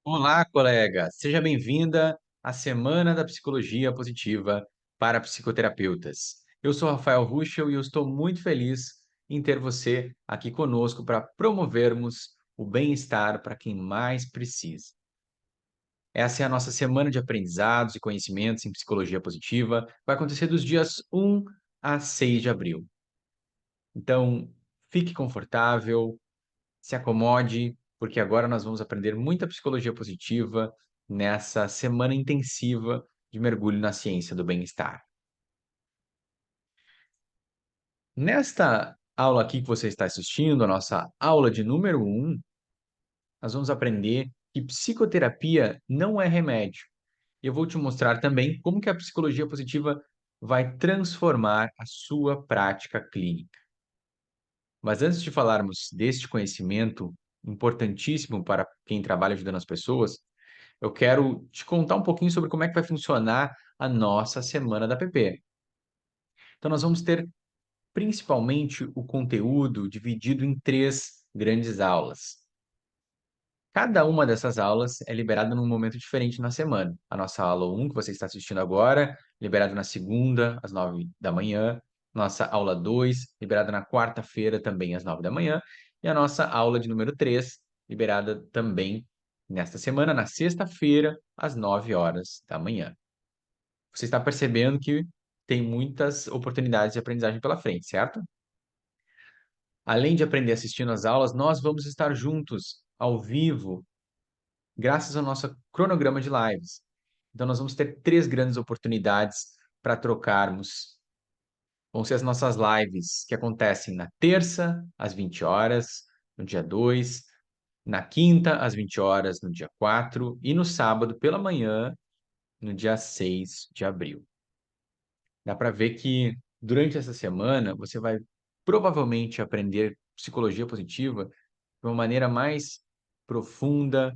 Olá, colega! Seja bem-vinda à Semana da Psicologia Positiva para Psicoterapeutas. Eu sou Rafael Ruschel e eu estou muito feliz em ter você aqui conosco para promovermos o bem-estar para quem mais precisa. Essa é a nossa semana de aprendizados e conhecimentos em psicologia positiva. Vai acontecer dos dias 1 a 6 de abril. Então, fique confortável, se acomode, porque agora nós vamos aprender muita psicologia positiva nessa semana intensiva de mergulho na ciência do bem-estar. Nesta aula aqui que você está assistindo, a nossa aula de número 1, nós vamos aprender que psicoterapia não é remédio. E eu vou te mostrar também como que a psicologia positiva vai transformar a sua prática clínica. Mas antes de falarmos deste conhecimento importantíssimo para quem trabalha ajudando as pessoas, eu quero te contar um pouquinho sobre como é que vai funcionar a nossa semana da PP. Então, nós vamos ter principalmente o conteúdo dividido em 3 grandes aulas. Cada uma dessas aulas é liberada num momento diferente na semana. A nossa aula 1, que você está assistindo agora, liberada na segunda, às 9 da manhã. Nossa aula 2, liberada na quarta-feira, também às 9 da manhã. E a nossa aula de número 3, liberada também nesta semana, na sexta-feira, às 9 horas da manhã. Você está percebendo que tem muitas oportunidades de aprendizagem pela frente, certo? Além de aprender assistindo às aulas, nós vamos estar juntos, ao vivo, graças ao nosso cronograma de lives. Então, nós vamos ter 3 grandes oportunidades para trocarmos. Vão ser as nossas lives que acontecem na terça, às 20 horas, no dia 2, na quinta, às 20 horas, no dia 4, e no sábado, pela manhã, no dia 6 de abril. Dá para ver que durante essa semana você vai provavelmente aprender psicologia positiva de uma maneira mais profunda,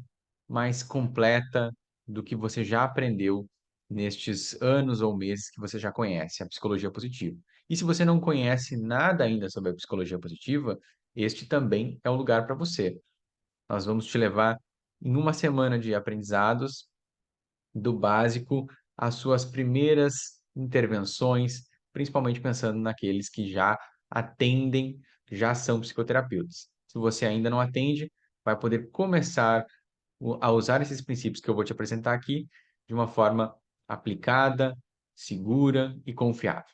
mais completa do que você já aprendeu nestes anos ou meses que você já conhece a psicologia positiva. E se você não conhece nada ainda sobre a psicologia positiva, este também é o lugar para você. Nós vamos te levar em uma semana de aprendizados do básico às suas primeiras intervenções, principalmente pensando naqueles que já atendem, já são psicoterapeutas. Se você ainda não atende, vai poder começar a usar esses princípios que eu vou te apresentar aqui de uma forma aplicada, segura e confiável.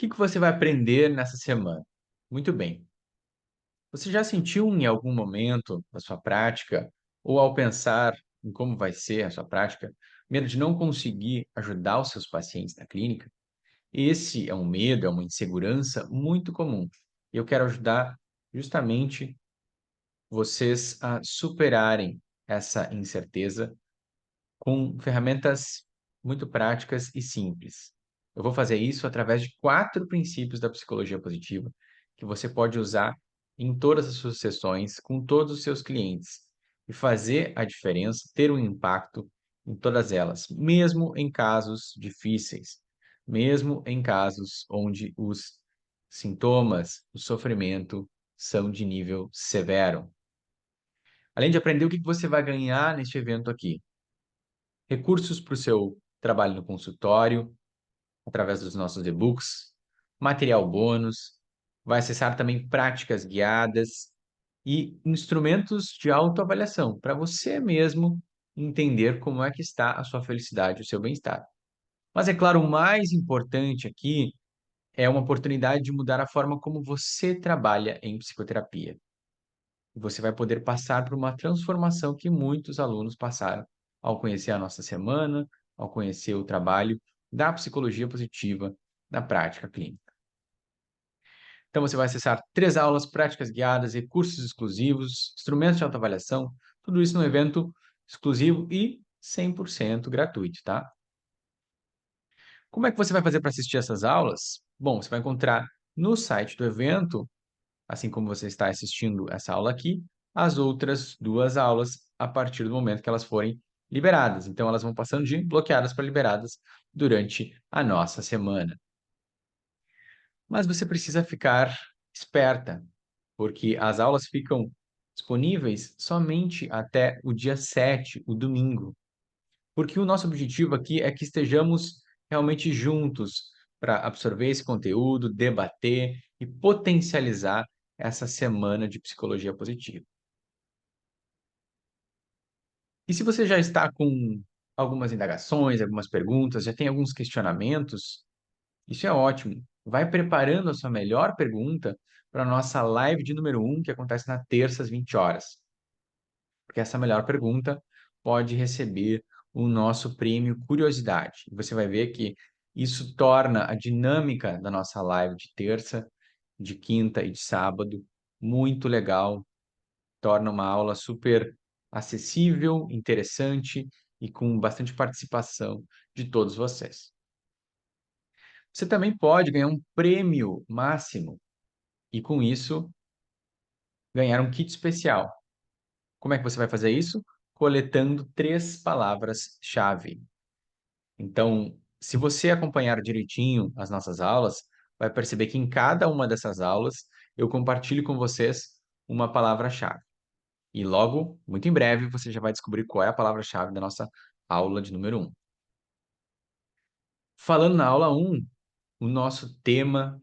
O que você vai aprender nessa semana? Muito bem. Você já sentiu em algum momento da sua prática, ou ao pensar em como vai ser a sua prática, medo de não conseguir ajudar os seus pacientes na clínica? Esse é um medo, é uma insegurança muito comum. E eu quero ajudar justamente vocês a superarem essa incerteza com ferramentas muito práticas e simples. Eu vou fazer isso através de 4 princípios da psicologia positiva que você pode usar em todas as suas sessões, com todos os seus clientes, e fazer a diferença, ter um impacto em todas elas, mesmo em casos difíceis, mesmo em casos onde os sintomas, o sofrimento são de nível severo. Além de aprender o que você vai ganhar neste evento aqui, recursos para o seu trabalho no consultório, através dos nossos e-books, material bônus, vai acessar também práticas guiadas e instrumentos de autoavaliação, para você mesmo entender como é que está a sua felicidade, o seu bem-estar. Mas é claro, o mais importante aqui é uma oportunidade de mudar a forma como você trabalha em psicoterapia. Você vai poder passar por uma transformação que muitos alunos passaram ao conhecer a nossa semana, ao conhecer o trabalho da psicologia positiva na prática clínica. Então, você vai acessar 3 aulas, práticas guiadas, recursos exclusivos, instrumentos de autoavaliação, tudo isso num evento exclusivo e 100% gratuito, tá? Como é que você vai fazer para assistir essas aulas? Bom, você vai encontrar no site do evento, assim como você está assistindo essa aula aqui, as outras 2 aulas a partir do momento que elas forem liberadas. Então, elas vão passando de bloqueadas para liberadas durante a nossa semana. Mas você precisa ficar esperta, porque as aulas ficam disponíveis somente até o dia 7, o domingo, porque o nosso objetivo aqui é que estejamos realmente juntos para absorver esse conteúdo, debater e potencializar essa semana de psicologia positiva. E se você já está com algumas indagações, algumas perguntas, já tem alguns questionamentos, isso é ótimo. Vai preparando a sua melhor pergunta para a nossa live de número 1, que acontece na terça às 20 horas. Porque essa melhor pergunta pode receber o nosso prêmio Curiosidade. Você vai ver que isso torna a dinâmica da nossa live de terça, de quinta e de sábado muito legal, torna uma aula super acessível, interessante e com bastante participação de todos vocês. Você também pode ganhar um prêmio máximo e, com isso, ganhar um kit especial. Como é que você vai fazer isso? Coletando 3 palavras-chave. Então, se você acompanhar direitinho as nossas aulas, vai perceber que em cada uma dessas aulas eu compartilho com vocês uma palavra-chave. E logo, muito em breve, você já vai descobrir qual é a palavra-chave da nossa aula de número 1. Falando na aula 1, o nosso tema,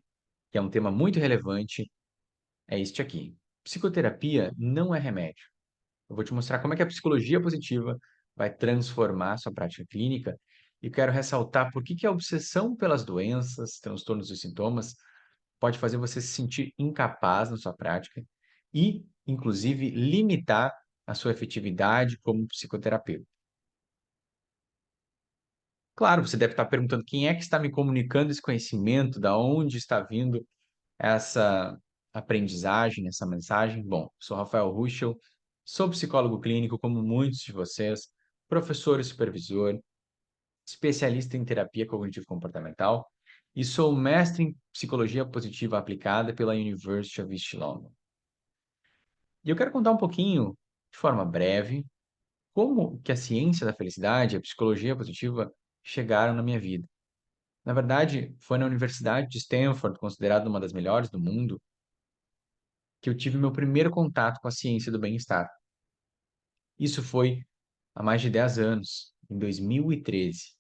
que é um tema muito relevante, é este aqui. Psicoterapia não é remédio. Eu vou te mostrar como é que a psicologia positiva vai transformar a sua prática clínica e quero ressaltar por que a obsessão pelas doenças, transtornos e sintomas pode fazer você se sentir incapaz na sua prática e, inclusive, limitar a sua efetividade como psicoterapeuta. Claro, você deve estar perguntando quem é que está me comunicando esse conhecimento, da onde está vindo essa aprendizagem, essa mensagem? Bom, sou Rafael Ruschel, sou psicólogo clínico, como muitos de vocês, professor e supervisor, especialista em terapia cognitivo-comportamental e sou mestre em psicologia positiva aplicada pela University of East London. E eu quero contar um pouquinho, de forma breve, como que a ciência da felicidade e a psicologia positiva chegaram na minha vida. Na verdade, foi na Universidade de Stanford, considerada uma das melhores do mundo, que eu tive meu primeiro contato com a ciência do bem-estar. Isso foi há mais de 10 anos, em 2013.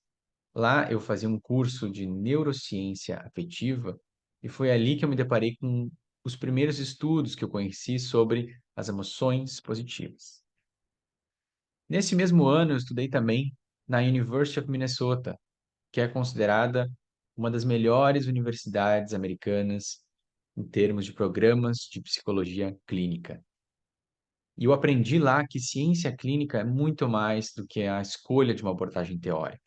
Lá eu fazia um curso de neurociência afetiva e foi ali que eu me deparei com os primeiros estudos que eu conheci sobre as emoções positivas. Nesse mesmo ano, eu estudei também na University of Minnesota, que é considerada uma das melhores universidades americanas em termos de programas de psicologia clínica. E eu aprendi lá que ciência clínica é muito mais do que a escolha de uma abordagem teórica,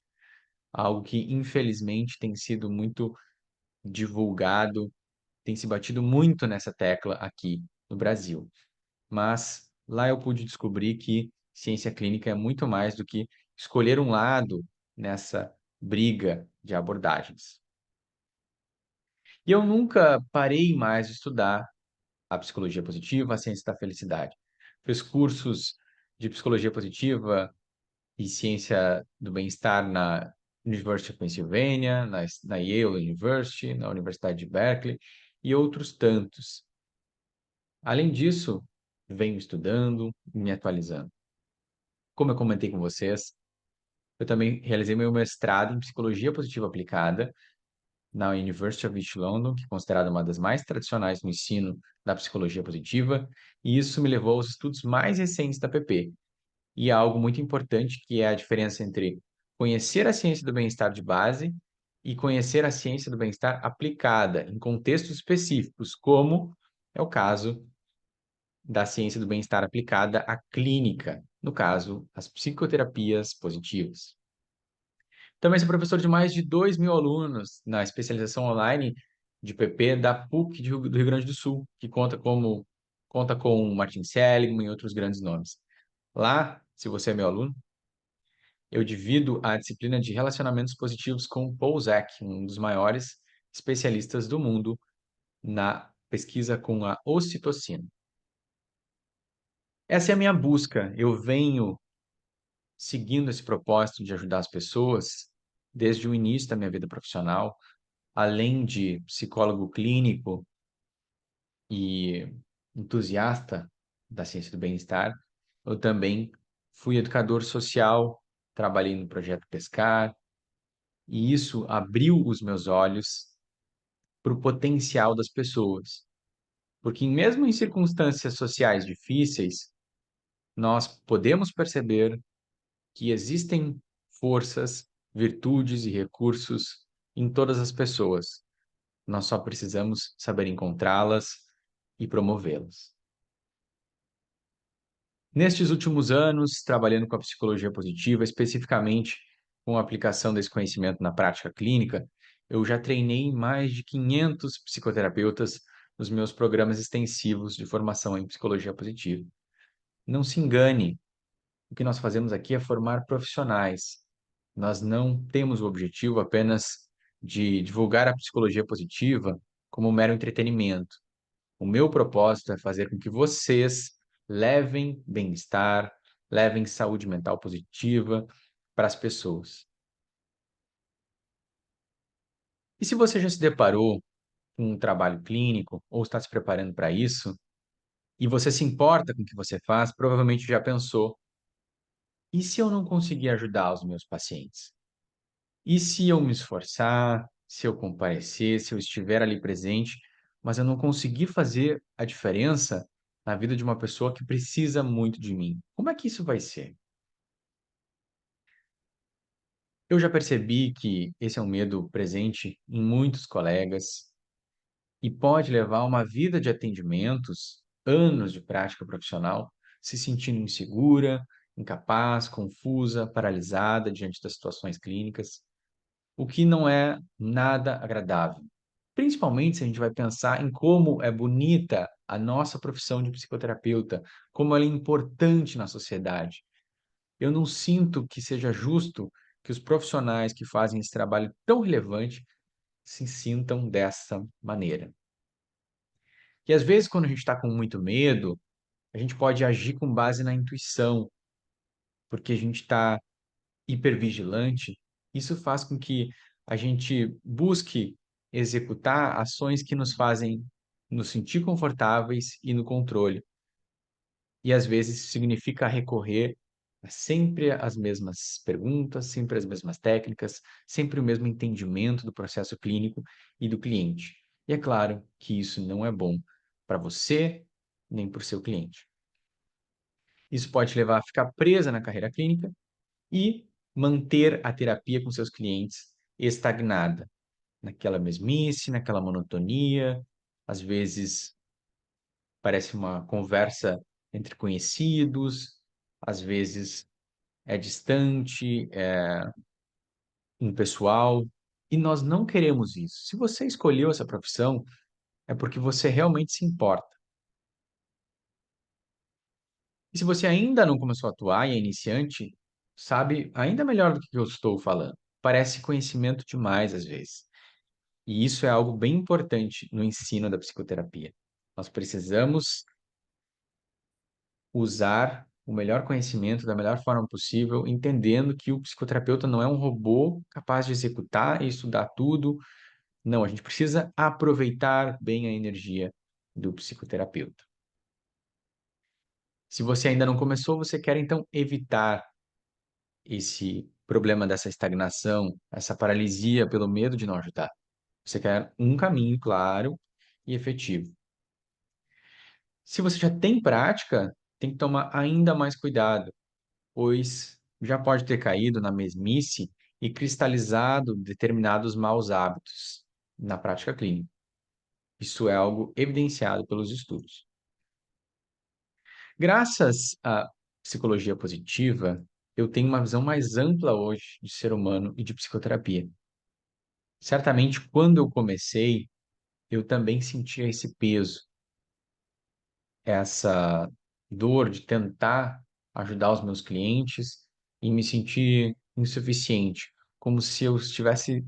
algo que infelizmente tem sido muito divulgado, tem se batido muito nessa tecla aqui no Brasil. Mas lá eu pude descobrir que ciência clínica é muito mais do que escolher um lado nessa briga de abordagens. E eu nunca parei mais de estudar a psicologia positiva, a ciência da felicidade. Fiz cursos de psicologia positiva e ciência do bem-estar na University of Pennsylvania, na Yale University, na Universidade de Berkeley e outros tantos. Além disso, venho estudando e me atualizando. Como eu comentei com vocês, eu também realizei meu mestrado em psicologia positiva aplicada na University of East London, que é considerada uma das mais tradicionais no ensino da psicologia positiva, e isso me levou aos estudos mais recentes da PP. E há algo muito importante que é a diferença entre conhecer a ciência do bem-estar de base e conhecer a ciência do bem-estar aplicada em contextos específicos, como é o caso da ciência do bem-estar aplicada à clínica, no caso, as psicoterapias positivas. Também sou professor de mais de 2.000 alunos na especialização online de PP da PUC do Rio Grande do Sul, que conta com Martin Seligman e outros grandes nomes. Lá, se você é meu aluno, eu divido a disciplina de relacionamentos positivos com Paul Zak, um dos maiores especialistas do mundo na pesquisa com a ocitocina. Essa é a minha busca. Eu venho seguindo esse propósito de ajudar as pessoas desde o início da minha vida profissional, além de psicólogo clínico e entusiasta da ciência do bem-estar, eu também fui educador social, trabalhei no projeto Pescar, e isso abriu os meus olhos para o potencial das pessoas. Porque mesmo em circunstâncias sociais difíceis, nós podemos perceber que existem forças, virtudes e recursos em todas as pessoas. Nós só precisamos saber encontrá-las e promovê-las. Nestes últimos anos, trabalhando com a psicologia positiva, especificamente com a aplicação desse conhecimento na prática clínica, eu já treinei mais de 500 psicoterapeutas nos meus programas extensivos de formação em psicologia positiva. Não se engane, o que nós fazemos aqui é formar profissionais. Nós não temos o objetivo apenas de divulgar a psicologia positiva como um mero entretenimento. O meu propósito é fazer com que vocês levem bem-estar, levem saúde mental positiva para as pessoas. E se você já se deparou com um trabalho clínico ou está se preparando para isso, e você se importa com o que você faz, provavelmente já pensou: e se eu não conseguir ajudar os meus pacientes? E se eu me esforçar, se eu comparecer, se eu estiver ali presente, mas eu não conseguir fazer a diferença na vida de uma pessoa que precisa muito de mim? Como é que isso vai ser? Eu já percebi que esse é um medo presente em muitos colegas e pode levar a uma vida de atendimentos, anos de prática profissional, se sentindo insegura, incapaz, confusa, paralisada diante das situações clínicas, o que não é nada agradável. Principalmente se a gente vai pensar em como é bonita a nossa profissão de psicoterapeuta, como ela é importante na sociedade. Eu não sinto que seja justo que os profissionais que fazem esse trabalho tão relevante se sintam dessa maneira. E às vezes, quando a gente está com muito medo, a gente pode agir com base na intuição, porque a gente está hipervigilante. Isso faz com que a gente busque executar ações que nos fazem nos sentir confortáveis e no controle. E às vezes isso significa recorrer a sempre as mesmas perguntas, sempre as mesmas técnicas, sempre o mesmo entendimento do processo clínico e do cliente. E é claro que isso não é bom para você nem para o seu cliente. Isso pode te levar a ficar presa na carreira clínica e manter a terapia com seus clientes estagnada, naquela mesmice, naquela monotonia, às vezes parece uma conversa entre conhecidos, às vezes é distante, é impessoal, e nós não queremos isso. Se você escolheu essa profissão, é porque você realmente se importa. E se você ainda não começou a atuar e é iniciante, sabe ainda melhor do que eu estou falando. Parece conhecimento demais às vezes. E isso é algo bem importante no ensino da psicoterapia. Nós precisamos usar o melhor conhecimento da melhor forma possível, entendendo que o psicoterapeuta não é um robô capaz de executar e estudar tudo. Não, a gente precisa aproveitar bem a energia do psicoterapeuta. Se você ainda não começou, você quer então evitar esse problema dessa estagnação, essa paralisia pelo medo de não ajudar. Você quer um caminho claro e efetivo. Se você já tem prática, tem que tomar ainda mais cuidado, pois já pode ter caído na mesmice e cristalizado determinados maus hábitos na prática clínica. Isso é algo evidenciado pelos estudos. Graças à psicologia positiva, eu tenho uma visão mais ampla hoje de ser humano e de psicoterapia. Certamente, quando eu comecei, eu também sentia esse peso, essa dor de tentar ajudar os meus clientes e me sentir insuficiente, como se eu estivesse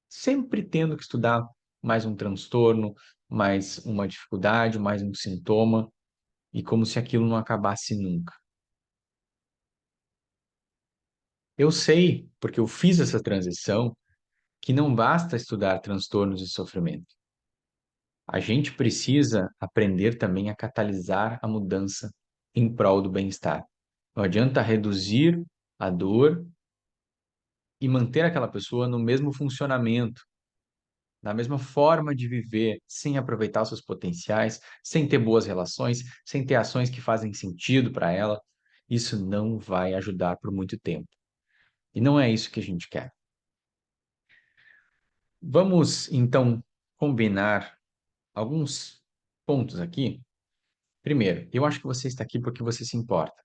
sempre tendo que estudar mais um transtorno, mais uma dificuldade, mais um sintoma, e como se aquilo não acabasse nunca. Eu sei, porque eu fiz essa transição, que não basta estudar transtornos e sofrimento. A gente precisa aprender também a catalisar a mudança em prol do bem-estar. Não adianta reduzir a dor e manter aquela pessoa no mesmo funcionamento, na mesma forma de viver, sem aproveitar os seus potenciais, sem ter boas relações, sem ter ações que fazem sentido para ela. Isso não vai ajudar por muito tempo. E não é isso que a gente quer. Vamos, então, combinar alguns pontos aqui. Primeiro, eu acho que você está aqui porque você se importa.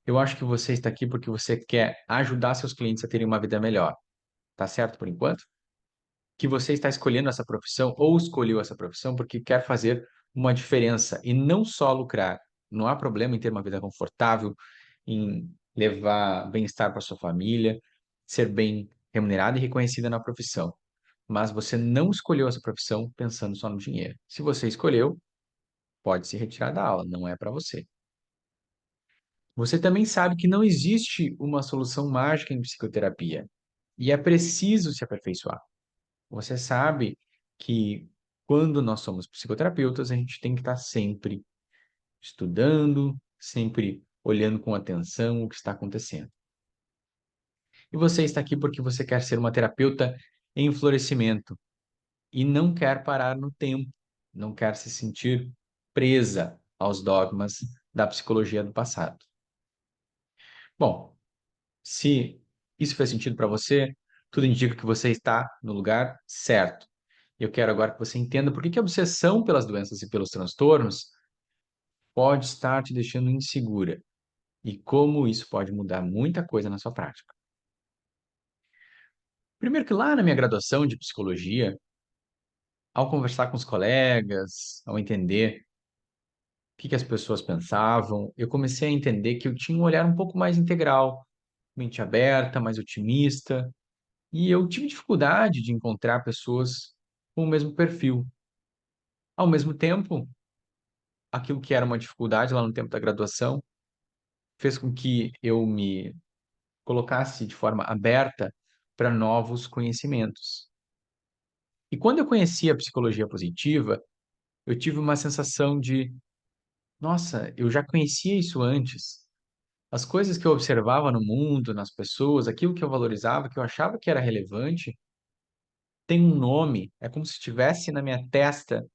Eu acho que você está aqui porque você quer ajudar seus clientes a terem uma vida melhor. Tá certo por enquanto? Que você está escolhendo essa profissão ou escolheu essa profissão porque quer fazer uma diferença e não só lucrar. Não há problema em ter uma vida confortável, em levar bem-estar para sua família, ser bem remunerada e reconhecida na profissão. Mas você não escolheu essa profissão pensando só no dinheiro. Se você escolheu, pode se retirar da aula, não é para você. Você também sabe que não existe uma solução mágica em psicoterapia e é preciso se aperfeiçoar. Você sabe que quando nós somos psicoterapeutas, a gente tem que estar sempre estudando, sempre olhando com atenção o que está acontecendo. E você está aqui porque você quer ser uma terapeuta em florescimento e não quer parar no tempo, não quer se sentir presa aos dogmas da psicologia do passado. Bom, se isso faz sentido para você, tudo indica que você está no lugar certo. Eu quero agora que você entenda por que que a obsessão pelas doenças e pelos transtornos pode estar te deixando insegura e como isso pode mudar muita coisa na sua prática. Primeiro que lá na minha graduação de psicologia, ao conversar com os colegas, ao entender o que que as pessoas pensavam, eu comecei a entender que eu tinha um olhar um pouco mais integral, mente aberta, mais otimista, e eu tive dificuldade de encontrar pessoas com o mesmo perfil. Ao mesmo tempo, aquilo que era uma dificuldade lá no tempo da graduação fez com que eu me colocasse de forma aberta para novos conhecimentos. E quando eu conheci a psicologia positiva, eu tive uma sensação de, nossa, eu já conhecia isso antes. As coisas que eu observava no mundo, nas pessoas, aquilo que eu valorizava, que eu achava que era relevante, tem um nome, é como se estivesse na minha testa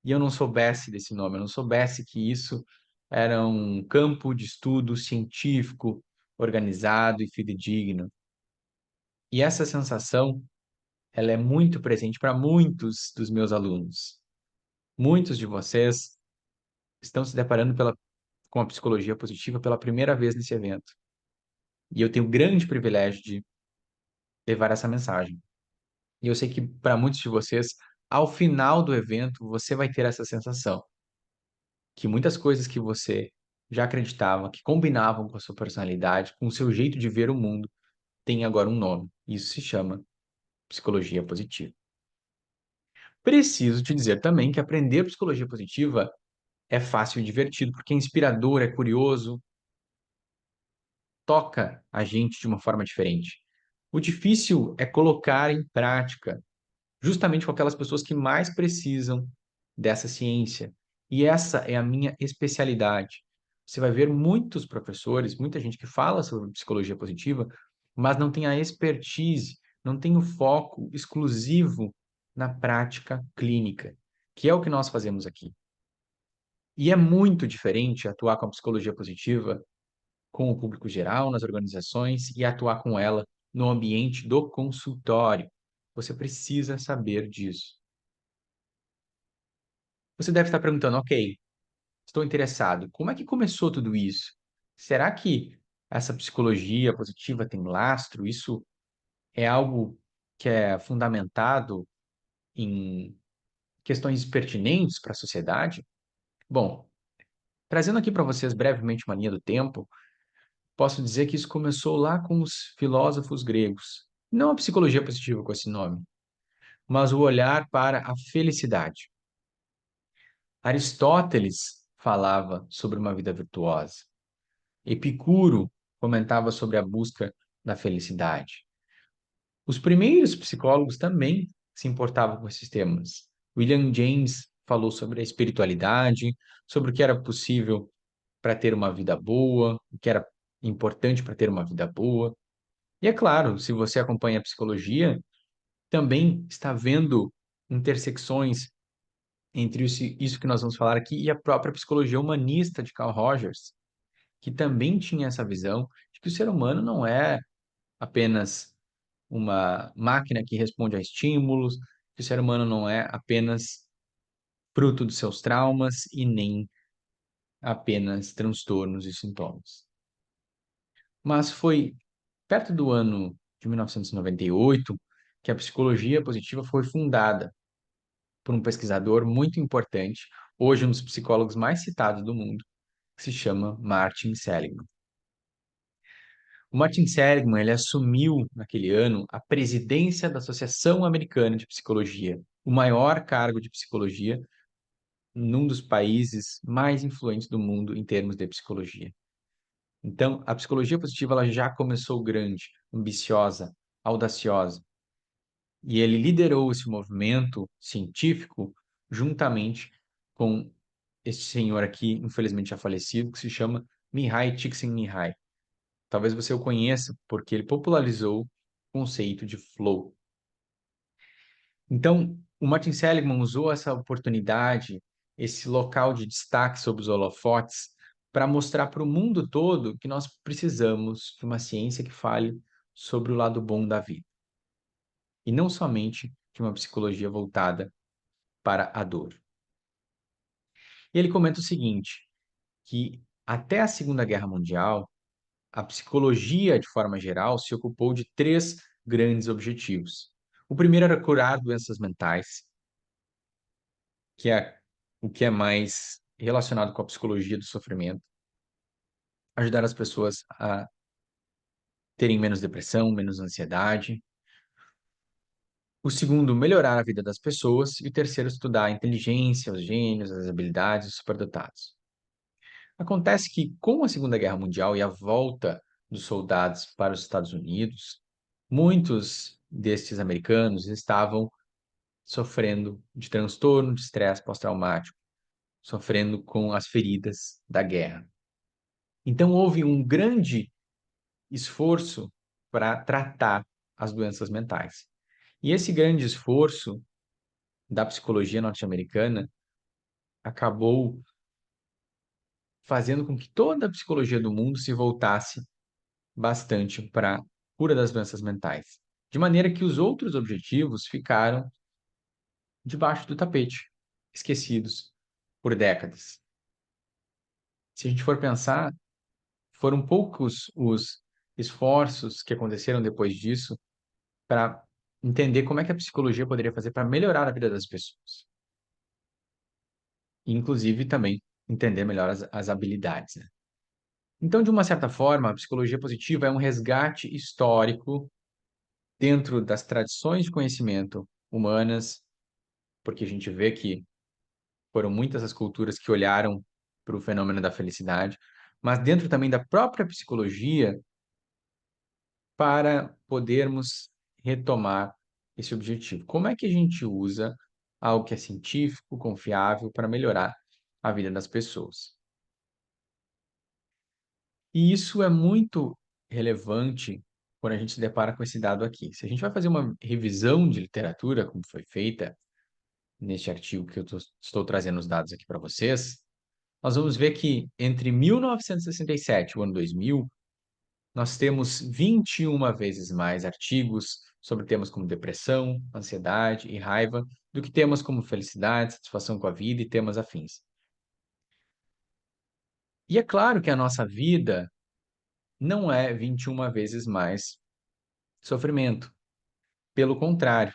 e eu não soubesse desse nome, eu não soubesse que isso era um campo de estudo científico, organizado e fidedigno. E essa sensação, ela é muito presente para muitos dos meus alunos. Muitos de vocês estão se deparando com a psicologia positiva pela primeira vez nesse evento. E eu tenho o grande privilégio de levar essa mensagem. E eu sei que para muitos de vocês, ao final do evento, você vai ter essa sensação que muitas coisas que você já acreditava, que combinavam com a sua personalidade, com o seu jeito de ver o mundo, têm agora um nome. Isso se chama psicologia positiva. Preciso te dizer também que aprender psicologia positiva é fácil e divertido, porque é inspirador, é curioso, toca a gente de uma forma diferente. O difícil é colocar em prática, justamente com aquelas pessoas que mais precisam dessa ciência. E essa é a minha especialidade. Você vai ver muitos professores, muita gente que fala sobre psicologia positiva, mas não tem a expertise, não tem o foco exclusivo na prática clínica, que é o que nós fazemos aqui. E é muito diferente atuar com a psicologia positiva com o público geral, nas organizações e atuar com ela no ambiente do consultório. Você precisa saber disso. Você deve estar perguntando, ok, estou interessado, como é que começou tudo isso? Será que essa psicologia positiva tem lastro? Isso é algo que é fundamentado em questões pertinentes para a sociedade? Bom, trazendo aqui para vocês brevemente uma linha do tempo, posso dizer que isso começou lá com os filósofos gregos. Não a psicologia positiva com esse nome, mas o olhar para a felicidade. Aristóteles falava sobre uma vida virtuosa. Epicuro comentava sobre a busca da felicidade. Os primeiros psicólogos também se importavam com esses temas. William James falou sobre a espiritualidade, sobre o que era possível para ter uma vida boa, o que era importante para ter uma vida boa. E é claro, se você acompanha a psicologia, também está vendo intersecções entre isso que nós vamos falar aqui e a própria psicologia humanista de Carl Rogers, que também tinha essa visão de que o ser humano não é apenas uma máquina que responde a estímulos, que o ser humano não é apenas fruto dos seus traumas e nem apenas transtornos e sintomas. Mas foi perto do ano de 1998 que a psicologia positiva foi fundada por um pesquisador muito importante, hoje um dos psicólogos mais citados do mundo, que se chama Martin Seligman. O Martin Seligman, ele assumiu naquele ano a presidência da Associação Americana de Psicologia, o maior cargo de psicologia num dos países mais influentes do mundo em termos de psicologia. Então, a psicologia positiva ela já começou grande, ambiciosa, audaciosa, e ele liderou esse movimento científico juntamente com esse senhor aqui, infelizmente já falecido, que se chama Mihai Csikszentmihalyi. Talvez você o conheça porque ele popularizou o conceito de flow. Então, o Martin Seligman usou essa oportunidade, esse local de destaque sobre os holofotes, para mostrar para o mundo todo que nós precisamos de uma ciência que fale sobre o lado bom da vida, e não somente de uma psicologia voltada para a dor. E ele comenta o seguinte, que até a Segunda Guerra Mundial, a psicologia, de forma geral, se ocupou de três grandes objetivos. O primeiro era curar doenças mentais, que é o que é mais relacionado com a psicologia do sofrimento, ajudar as pessoas a terem menos depressão, menos ansiedade. O segundo, melhorar a vida das pessoas. E o terceiro, estudar a inteligência, os gênios, as habilidades, os superdotados. Acontece que, com a Segunda Guerra Mundial e a volta dos soldados para os Estados Unidos, muitos destes americanos estavam sofrendo de transtorno de estresse pós-traumático, sofrendo com as feridas da guerra. Então, houve um grande esforço para tratar as doenças mentais. E esse grande esforço da psicologia norte-americana acabou fazendo com que toda a psicologia do mundo se voltasse bastante para a cura das doenças mentais. De maneira que os outros objetivos ficaram debaixo do tapete, esquecidos por décadas. Se a gente for pensar, foram poucos os esforços que aconteceram depois disso para entender como é que a psicologia poderia fazer para melhorar a vida das pessoas. E, inclusive, também entender melhor as habilidades, né? Então, de uma certa forma, a psicologia positiva é um resgate histórico dentro das tradições de conhecimento humanas, porque a gente vê que foram muitas as culturas que olharam para o fenômeno da felicidade, mas dentro também da própria psicologia, para podermos retomar esse objetivo. Como é que a gente usa algo que é científico, confiável, para melhorar a vida das pessoas? E isso é muito relevante quando a gente se depara com esse dado aqui. Se a gente vai fazer uma revisão de literatura, como foi feita neste artigo que eu estou trazendo os dados aqui para vocês, nós vamos ver que entre 1967 e o ano 2000, nós temos 21 vezes mais artigos sobre temas como depressão, ansiedade e raiva do que temas como felicidade, satisfação com a vida e temas afins. E é claro que a nossa vida não é 21 vezes mais sofrimento. Pelo contrário,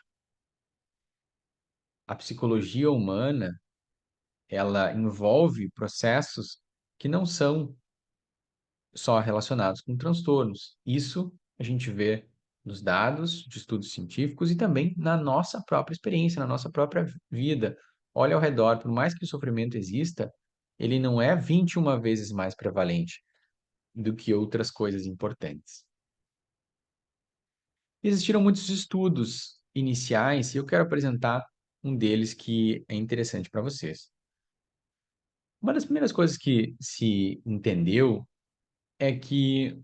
a psicologia humana, ela envolve processos que não são só relacionados com transtornos. Isso a gente vê nos dados de estudos científicos e também na nossa própria experiência, na nossa própria vida. Olha ao redor, por mais que o sofrimento exista, ele não é 21 vezes mais prevalente do que outras coisas importantes. Existiram muitos estudos iniciais e eu quero apresentar um deles que é interessante para vocês. Uma das primeiras coisas que se entendeu é que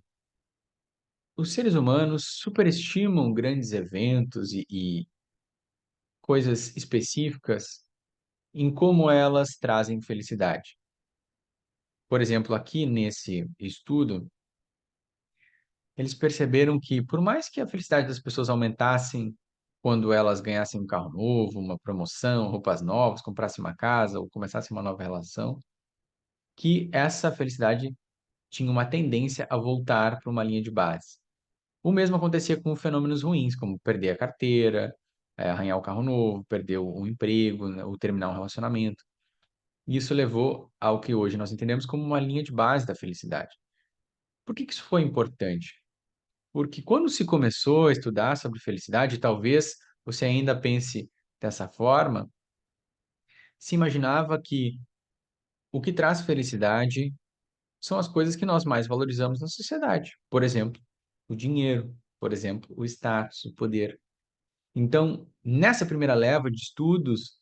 os seres humanos superestimam grandes eventos e coisas específicas em como elas trazem felicidade. Por exemplo, aqui nesse estudo, eles perceberam que, por mais que a felicidade das pessoas aumentassem quando elas ganhassem um carro novo, uma promoção, roupas novas, comprassem uma casa ou começassem uma nova relação, que essa felicidade tinha uma tendência a voltar para uma linha de base. O mesmo acontecia com fenômenos ruins, como perder a carteira, arranhar o carro novo, perder o emprego, né, ou terminar um relacionamento. E isso levou ao que hoje nós entendemos como uma linha de base da felicidade. Por que que isso foi importante? Porque quando se começou a estudar sobre felicidade, talvez você ainda pense dessa forma, se imaginava que o que traz felicidade são as coisas que nós mais valorizamos na sociedade. Por exemplo, o dinheiro, por exemplo, o status, o poder. Então, nessa primeira leva de estudos,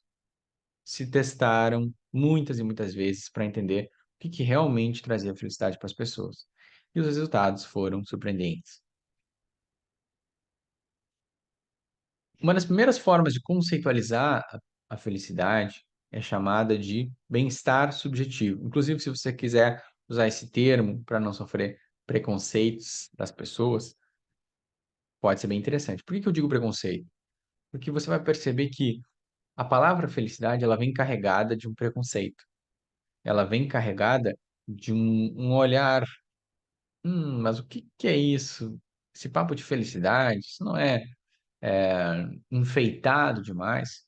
se testaram muitas e muitas vezes para entender o que que realmente trazia felicidade para as pessoas. E os resultados foram surpreendentes. Uma das primeiras formas de conceitualizar a felicidade é chamada de bem-estar subjetivo. Inclusive, se você quiser usar esse termo para não sofrer preconceitos das pessoas, pode ser bem interessante. Por que que eu digo preconceito? Porque você vai perceber que a palavra felicidade ela vem carregada de um preconceito. Ela vem carregada de um olhar, mas o que que é isso? Esse papo de felicidade, isso não é enfeitado demais?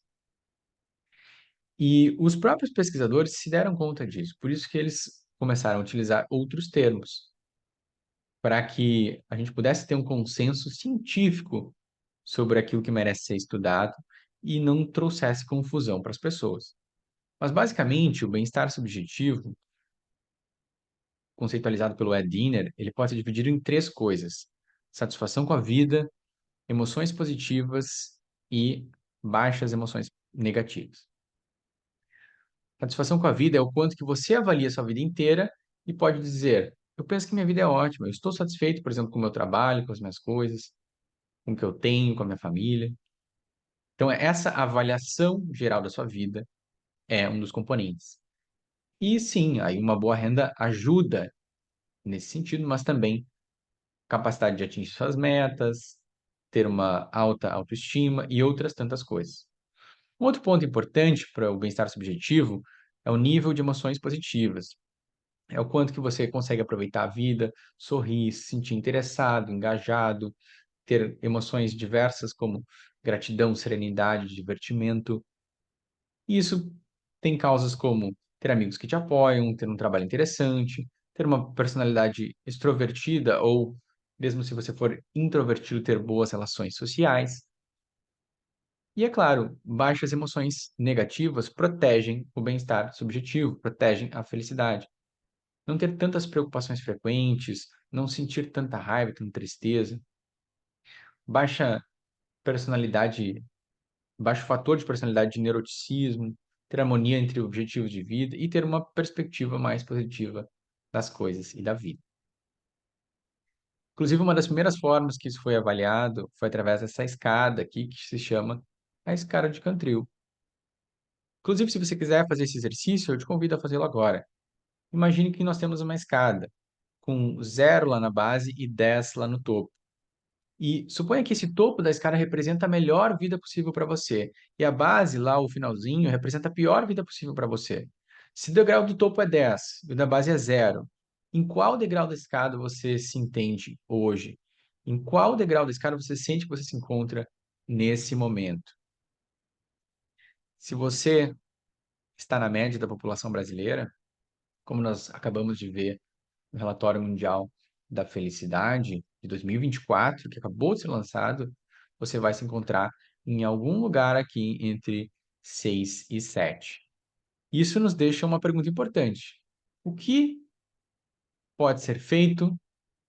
E os próprios pesquisadores se deram conta disso, por isso que eles começaram a utilizar outros termos, para que a gente pudesse ter um consenso científico sobre aquilo que merece ser estudado e não trouxesse confusão para as pessoas. Mas, basicamente, o bem-estar subjetivo, conceitualizado pelo Ed Diener, ele pode ser dividido em três coisas: satisfação com a vida, emoções positivas e baixas emoções negativas. Satisfação com a vida é o quanto que você avalia a sua vida inteira e pode dizer: eu penso que minha vida é ótima, eu estou satisfeito, por exemplo, com o meu trabalho, com as minhas coisas, com o que eu tenho, com a minha família. Então, essa avaliação geral da sua vida é um dos componentes. E sim, aí uma boa renda ajuda nesse sentido, mas também capacidade de atingir suas metas, ter uma alta autoestima e outras tantas coisas. Um outro ponto importante para o bem-estar subjetivo é o nível de emoções positivas. É o quanto que você consegue aproveitar a vida, sorrir, se sentir interessado, engajado, ter emoções diversas como gratidão, serenidade, divertimento. E isso tem causas como ter amigos que te apoiam, ter um trabalho interessante, ter uma personalidade extrovertida ou, mesmo se você for introvertido, ter boas relações sociais. E é claro, baixas emoções negativas protegem o bem-estar subjetivo, protegem a felicidade. Não ter tantas preocupações frequentes, não sentir tanta raiva, tanta tristeza, baixa personalidade, baixo fator de personalidade de neuroticismo, ter harmonia entre objetivos de vida e ter uma perspectiva mais positiva das coisas e da vida. Inclusive, uma das primeiras formas que isso foi avaliado foi através dessa escada aqui, que se chama a escada de Cantril. Inclusive, se você quiser fazer esse exercício, eu te convido a fazê-lo agora. Imagine que nós temos uma escada com 0 lá na base e 10 lá no topo. E suponha que esse topo da escada representa a melhor vida possível para você, e a base, lá o finalzinho, representa a pior vida possível para você. Se o degrau do topo é 10 e o da base é 0, em qual degrau da escada você se entende hoje? Em qual degrau da escada você sente que você se encontra nesse momento? Se você está na média da população brasileira, como nós acabamos de ver no relatório mundial da felicidade de 2024, que acabou de ser lançado, você vai se encontrar em algum lugar aqui entre 6 e 7. Isso nos deixa uma pergunta importante: o que pode ser feito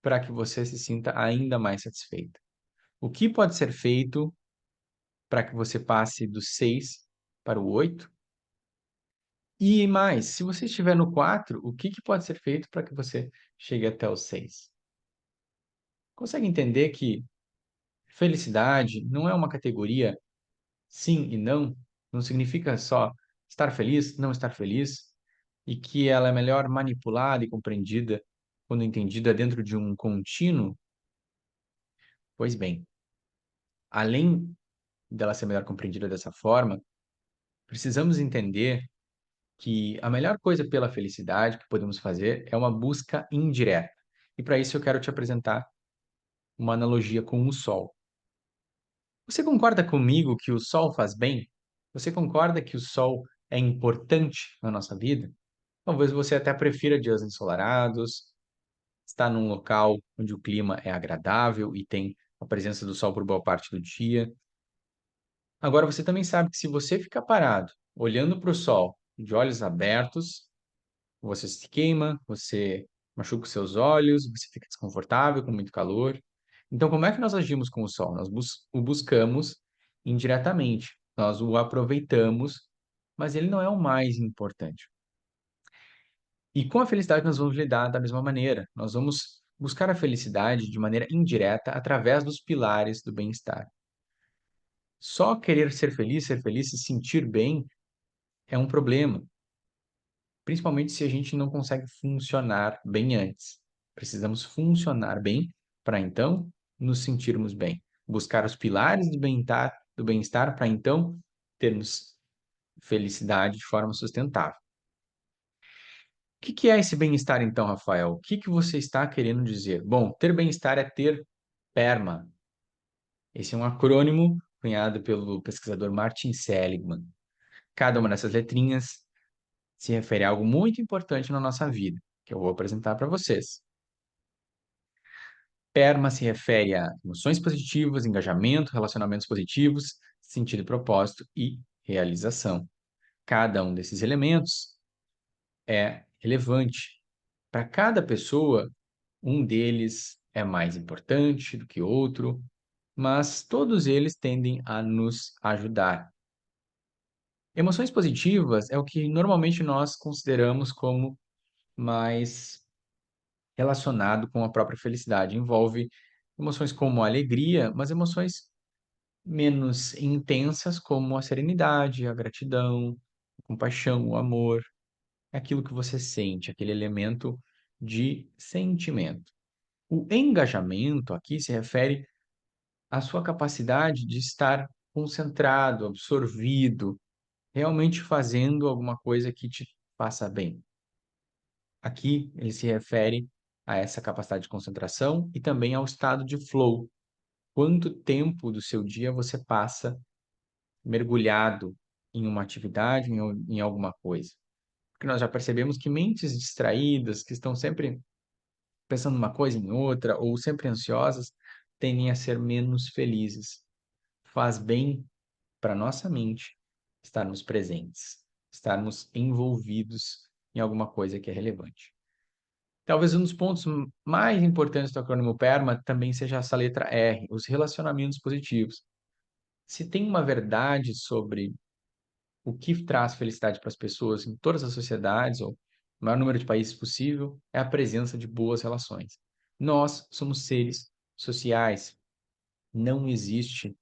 para que você se sinta ainda mais satisfeito? O que pode ser feito para que você passe do 6 para o 8? E mais, se você estiver no 4, o que que pode ser feito para que você chegue até o 6? Consegue entender que felicidade não é uma categoria sim e não? Não significa só estar feliz, não estar feliz, e que ela é melhor manipulada e compreendida quando entendida dentro de um contínuo? Pois bem, além dela ser melhor compreendida dessa forma, precisamos entender que a melhor coisa pela felicidade que podemos fazer é uma busca indireta. E para isso eu quero te apresentar uma analogia com o sol. Você concorda comigo que o sol faz bem? Você concorda que o sol é importante na nossa vida? Talvez você até prefira dias ensolarados, estar num local onde o clima é agradável e tem a presença do sol por boa parte do dia. Agora, você também sabe que se você ficar parado, olhando para o sol, de olhos abertos, você se queima, você machuca os seus olhos, você fica desconfortável com muito calor. Então, como é que nós agimos com o sol? Nós o buscamos indiretamente, nós o aproveitamos, mas ele não é o mais importante. E com a felicidade nós vamos lidar da mesma maneira. Nós vamos buscar a felicidade de maneira indireta através dos pilares do bem-estar. Só querer ser feliz, se sentir bem, é um problema, principalmente se a gente não consegue funcionar bem antes. Precisamos funcionar bem para então nos sentirmos bem. Buscar os pilares do bem-estar para então termos felicidade de forma sustentável. O que que é esse bem-estar então, Rafael? O que que você está querendo dizer? Bom, ter bem-estar é ter PERMA. Esse é um acrônimo cunhado pelo pesquisador Martin Seligman. Cada uma dessas letrinhas se refere a algo muito importante na nossa vida, que eu vou apresentar para vocês. PERMA se refere a emoções positivas, engajamento, relacionamentos positivos, sentido e propósito e realização. Cada um desses elementos é relevante. Para cada pessoa, um deles é mais importante do que outro, mas todos eles tendem a nos ajudar. Emoções positivas é o que normalmente nós consideramos como mais relacionado com a própria felicidade. Envolve emoções como a alegria, mas emoções menos intensas, como a serenidade, a gratidão, a compaixão, o amor. É aquilo que você sente, aquele elemento de sentimento. O engajamento aqui se refere à sua capacidade de estar concentrado, absorvido, realmente fazendo alguma coisa que te faça bem. Aqui ele se refere a essa capacidade de concentração e também ao estado de flow. Quanto tempo do seu dia você passa mergulhado em uma atividade, em alguma coisa? Porque nós já percebemos que mentes distraídas, que estão sempre pensando uma coisa em outra, ou sempre ansiosas, tendem a ser menos felizes. Faz bem para nossa mente estarmos presentes, estarmos envolvidos em alguma coisa que é relevante. Talvez um dos pontos mais importantes do acrônimo PERMA também seja essa letra R, os relacionamentos positivos. Se tem uma verdade sobre o que traz felicidade para as pessoas em todas as sociedades, ou o maior número de países possível, é a presença de boas relações. Nós somos seres sociais. Não existe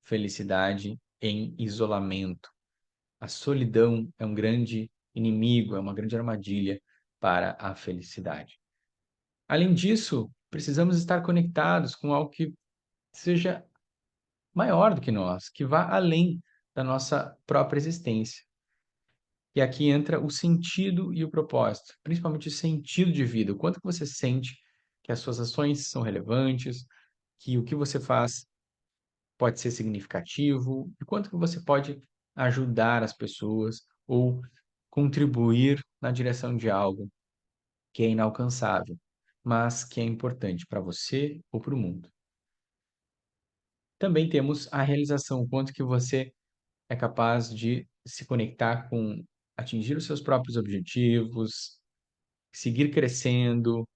felicidade em isolamento. A solidão é um grande inimigo, é uma grande armadilha para a felicidade. Além disso, precisamos estar conectados com algo que seja maior do que nós, que vá além da nossa própria existência. E aqui entra o sentido e o propósito, principalmente o sentido de vida. O quanto que você sente que as suas ações são relevantes, que o que você faz pode ser significativo, e quanto que você pode ajudar as pessoas ou contribuir na direção de algo que é inalcançável, mas que é importante para você ou para o mundo. Também temos a realização, o quanto que você é capaz de se conectar com atingir os seus próprios objetivos, seguir crescendo,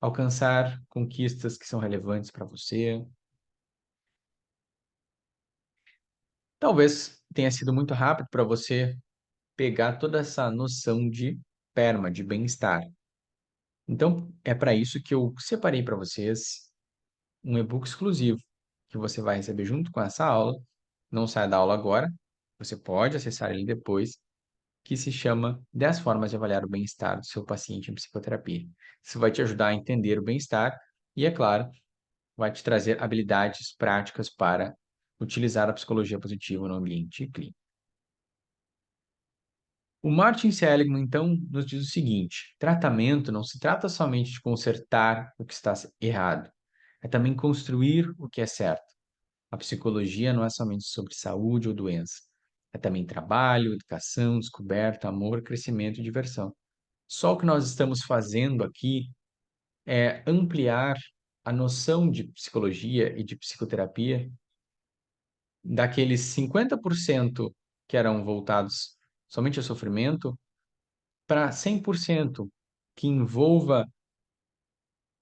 alcançar conquistas que são relevantes para você. Talvez tenha sido muito rápido para você pegar toda essa noção de PERMA, de bem-estar. Então, é para isso que eu separei para vocês um e-book exclusivo que você vai receber junto com essa aula. Não sai da aula agora, você pode acessar ele depois, que se chama 10 formas de avaliar o bem-estar do seu paciente em psicoterapia. Isso vai te ajudar a entender o bem-estar e, é claro, vai te trazer habilidades práticas para utilizar a psicologia positiva no ambiente clínico. O Martin Seligman, então, nos diz o seguinte: tratamento não se trata somente de consertar o que está errado, é também construir o que é certo. A psicologia não é somente sobre saúde ou doença, é também trabalho, educação, descoberta, amor, crescimento e diversão. Só o que nós estamos fazendo aqui é ampliar a noção de psicologia e de psicoterapia daqueles 50% que eram voltados somente ao sofrimento para 100% que envolva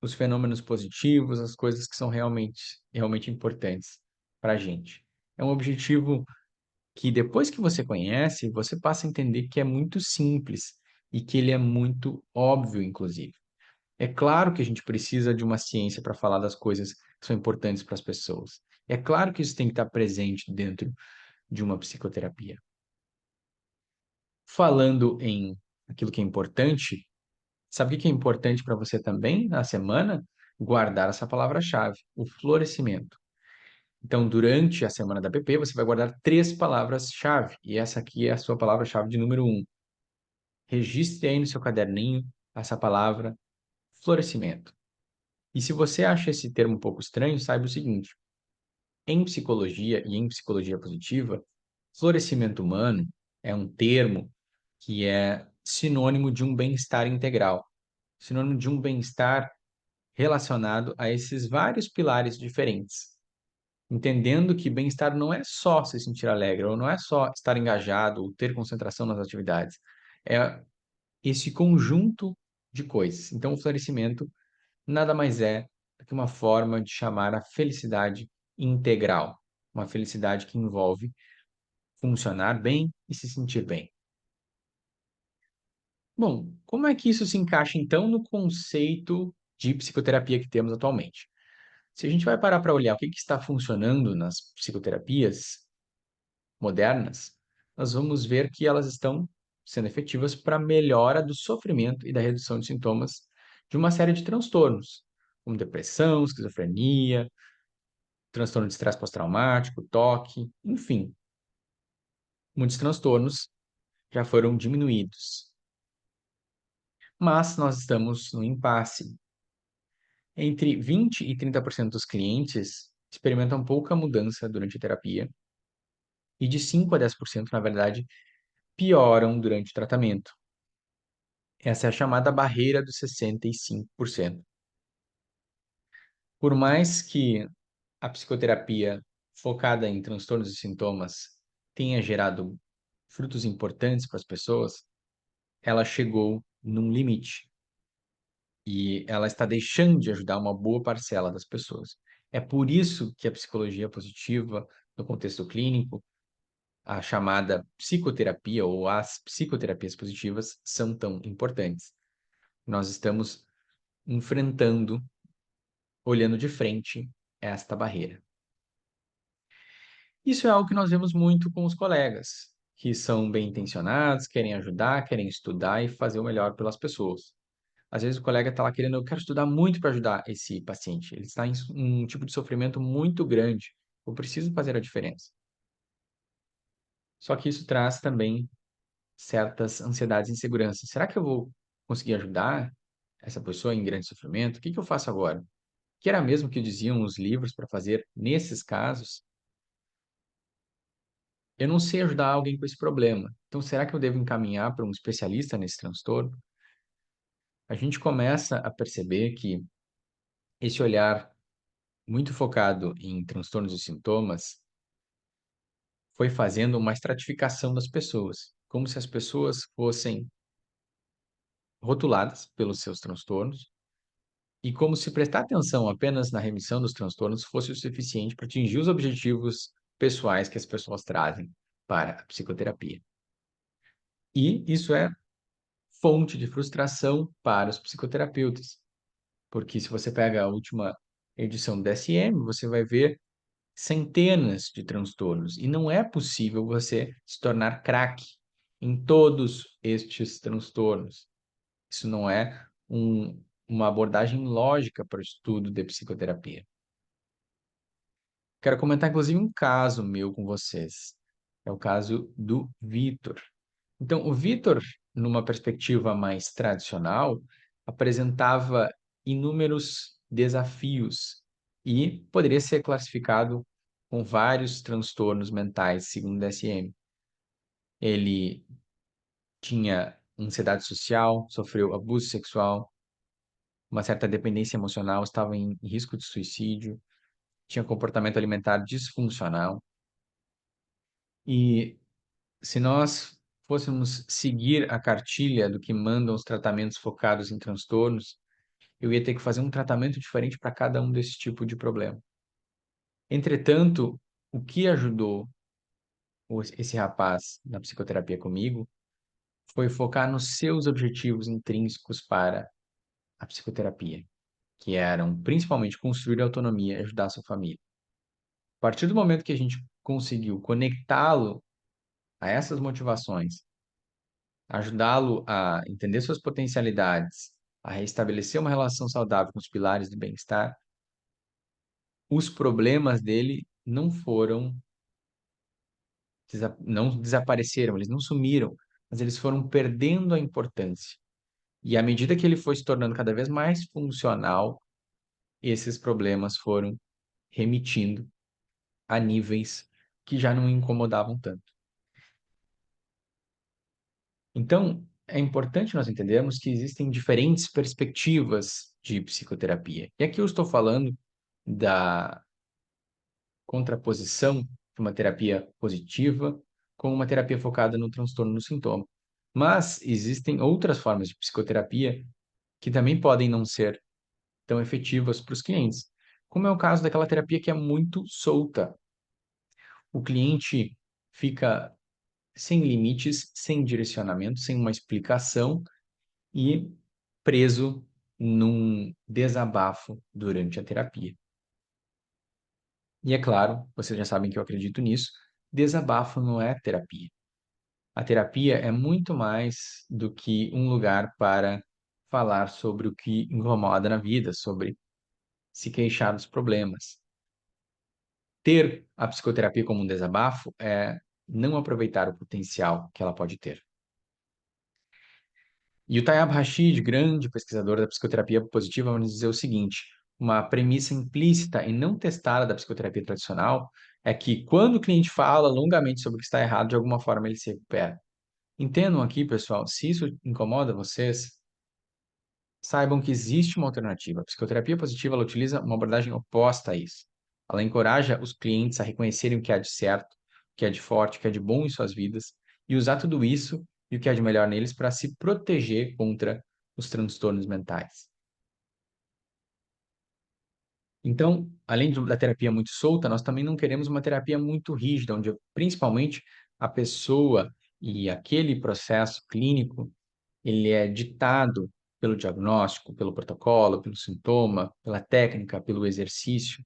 os fenômenos positivos, as coisas que são realmente importantes para a gente. É um objetivo que depois que você conhece, você passa a entender que é muito simples e que ele é muito óbvio, inclusive. É claro que a gente precisa de uma ciência para falar das coisas que são importantes para as pessoas. É claro que isso tem que estar presente dentro de uma psicoterapia. Falando em aquilo que é importante, sabe o que é importante para você também na semana? Guardar essa palavra-chave, o florescimento. Então, durante a semana da PP, você vai guardar 3 palavras-chave. E essa aqui é a sua palavra-chave de número 1. Registre aí no seu caderninho essa palavra florescimento. E se você acha esse termo um pouco estranho, saiba o seguinte: em psicologia e em psicologia positiva, florescimento humano é um termo que é sinônimo de um bem-estar integral, sinônimo de um bem-estar relacionado a esses vários pilares diferentes. Entendendo que bem-estar não é só se sentir alegre, ou não é só estar engajado, ou ter concentração nas atividades. É esse conjunto de coisas. Então, o florescimento nada mais é do que uma forma de chamar a felicidade integral, uma felicidade que envolve funcionar bem e se sentir bem. Bom, como é que isso se encaixa então no conceito de psicoterapia que temos atualmente? Se a gente vai parar para olhar o que está funcionando nas psicoterapias modernas, nós vamos ver que elas estão sendo efetivas para a melhora do sofrimento e da redução de sintomas de uma série de transtornos, como depressão, esquizofrenia, transtorno de estresse pós-traumático, toque, enfim, muitos transtornos já foram diminuídos. Mas nós estamos no impasse. Entre 20 e 30% dos clientes experimentam pouca mudança durante a terapia e de 5 a 10%, na verdade, pioram durante o tratamento. Essa é a chamada barreira dos 65%. Por mais que a psicoterapia focada em transtornos e sintomas tenha gerado frutos importantes para as pessoas, ela chegou num limite e ela está deixando de ajudar uma boa parcela das pessoas. É por isso que a psicologia positiva, no contexto clínico, a chamada psicoterapia ou as psicoterapias positivas são tão importantes. Nós estamos enfrentando, olhando de frente, esta barreira. Isso é algo que nós vemos muito com os colegas, que são bem intencionados, querem ajudar, querem estudar e fazer o melhor pelas pessoas. Às vezes o colega está lá querendo, eu quero estudar muito para ajudar esse paciente. Ele está em um tipo de sofrimento muito grande. Eu preciso fazer a diferença. Só que isso traz também certas ansiedades e inseguranças. Será que eu vou conseguir ajudar essa pessoa em grande sofrimento? O que que eu faço agora? Que era mesmo que diziam os livros para fazer nesses casos? Eu não sei ajudar alguém com esse problema. Então, será que eu devo encaminhar para um especialista nesse transtorno? A gente começa a perceber que esse olhar muito focado em transtornos e sintomas foi fazendo uma estratificação das pessoas, como se as pessoas fossem rotuladas pelos seus transtornos e como se prestar atenção apenas na remissão dos transtornos fosse o suficiente para atingir os objetivos pessoais que as pessoas trazem para a psicoterapia. E isso é fonte de frustração para os psicoterapeutas, porque se você pega a última edição do DSM, você vai ver centenas de transtornos, e não é possível você se tornar craque em todos estes transtornos. Isso não é uma abordagem lógica para o estudo de psicoterapia. Quero comentar, inclusive, um caso meu com vocês. É o caso do Vitor. Então, o Vitor, numa perspectiva mais tradicional, apresentava inúmeros desafios e poderia ser classificado com vários transtornos mentais, segundo o DSM. Ele tinha ansiedade social, sofreu abuso sexual, uma certa dependência emocional, estava em risco de suicídio, tinha comportamento alimentar disfuncional. E se nós fôssemos seguir a cartilha do que mandam os tratamentos focados em transtornos, eu ia ter que fazer um tratamento diferente para cada um desse tipo de problema. Entretanto, o que ajudou esse rapaz na psicoterapia comigo foi focar nos seus objetivos intrínsecos para a psicoterapia, que eram principalmente construir autonomia e ajudar a sua família. A partir do momento que a gente conseguiu conectá-lo a essas motivações, ajudá-lo a entender suas potencialidades, a restabelecer uma relação saudável com os pilares do bem-estar, os problemas dele não desapareceram, eles não sumiram, mas eles foram perdendo a importância. E à medida que ele foi se tornando cada vez mais funcional, esses problemas foram remitindo a níveis que já não incomodavam tanto. Então, é importante nós entendermos que existem diferentes perspectivas de psicoterapia. E aqui eu estou falando da contraposição de uma terapia positiva com uma terapia focada no transtorno do sintoma. Mas existem outras formas de psicoterapia que também podem não ser tão efetivas para os clientes, como é o caso daquela terapia que é muito solta. O cliente fica sem limites, sem direcionamento, sem uma explicação e preso num desabafo durante a terapia. E é claro, vocês já sabem que eu acredito nisso, desabafo não é terapia. A terapia é muito mais do que um lugar para falar sobre o que incomoda na vida, sobre se queixar dos problemas. Ter a psicoterapia como um desabafo é não aproveitar o potencial que ela pode ter. E o Tayab Rashid, grande pesquisador da psicoterapia positiva, vai nos dizer o seguinte: uma premissa implícita e não testada da psicoterapia tradicional é que quando o cliente fala longamente sobre o que está errado, de alguma forma ele se recupera. Entendam aqui, pessoal, se isso incomoda vocês, saibam que existe uma alternativa. A psicoterapia positiva ela utiliza uma abordagem oposta a isso. Ela encoraja os clientes a reconhecerem o que há de certo, o que há de forte, o que há de bom em suas vidas e usar tudo isso e o que há de melhor neles para se proteger contra os transtornos mentais. Então, além da terapia muito solta, nós também não queremos uma terapia muito rígida, onde principalmente a pessoa e aquele processo clínico ele é ditado pelo diagnóstico, pelo protocolo, pelo sintoma, pela técnica, pelo exercício.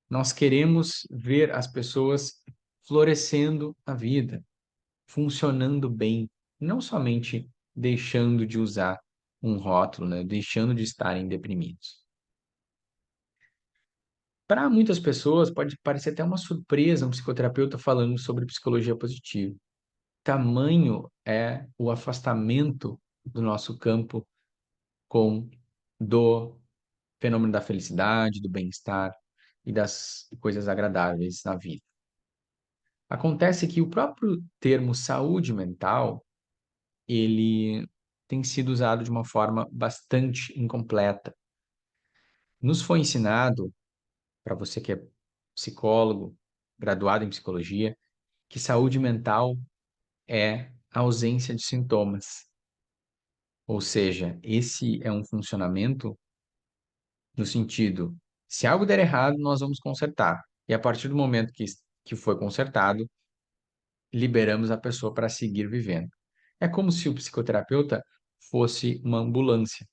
Nós queremos ver as pessoas florescendo a vida, funcionando bem, não somente deixando de usar um rótulo, né? Deixando de estarem deprimidos. Para muitas pessoas, pode parecer até uma surpresa um psicoterapeuta falando sobre psicologia positiva. Tamanho é o afastamento do nosso campo com do fenômeno da felicidade, do bem-estar e das coisas agradáveis na vida. Acontece que o próprio termo saúde mental, ele tem sido usado de uma forma bastante incompleta. Nos foi ensinado, para você que é psicólogo, graduado em psicologia, que saúde mental é a ausência de sintomas. Ou seja, esse é um funcionamento no sentido, se algo der errado, nós vamos consertar. E a partir do momento que foi consertado, liberamos a pessoa para seguir vivendo. É como se o psicoterapeuta fosse uma ambulância.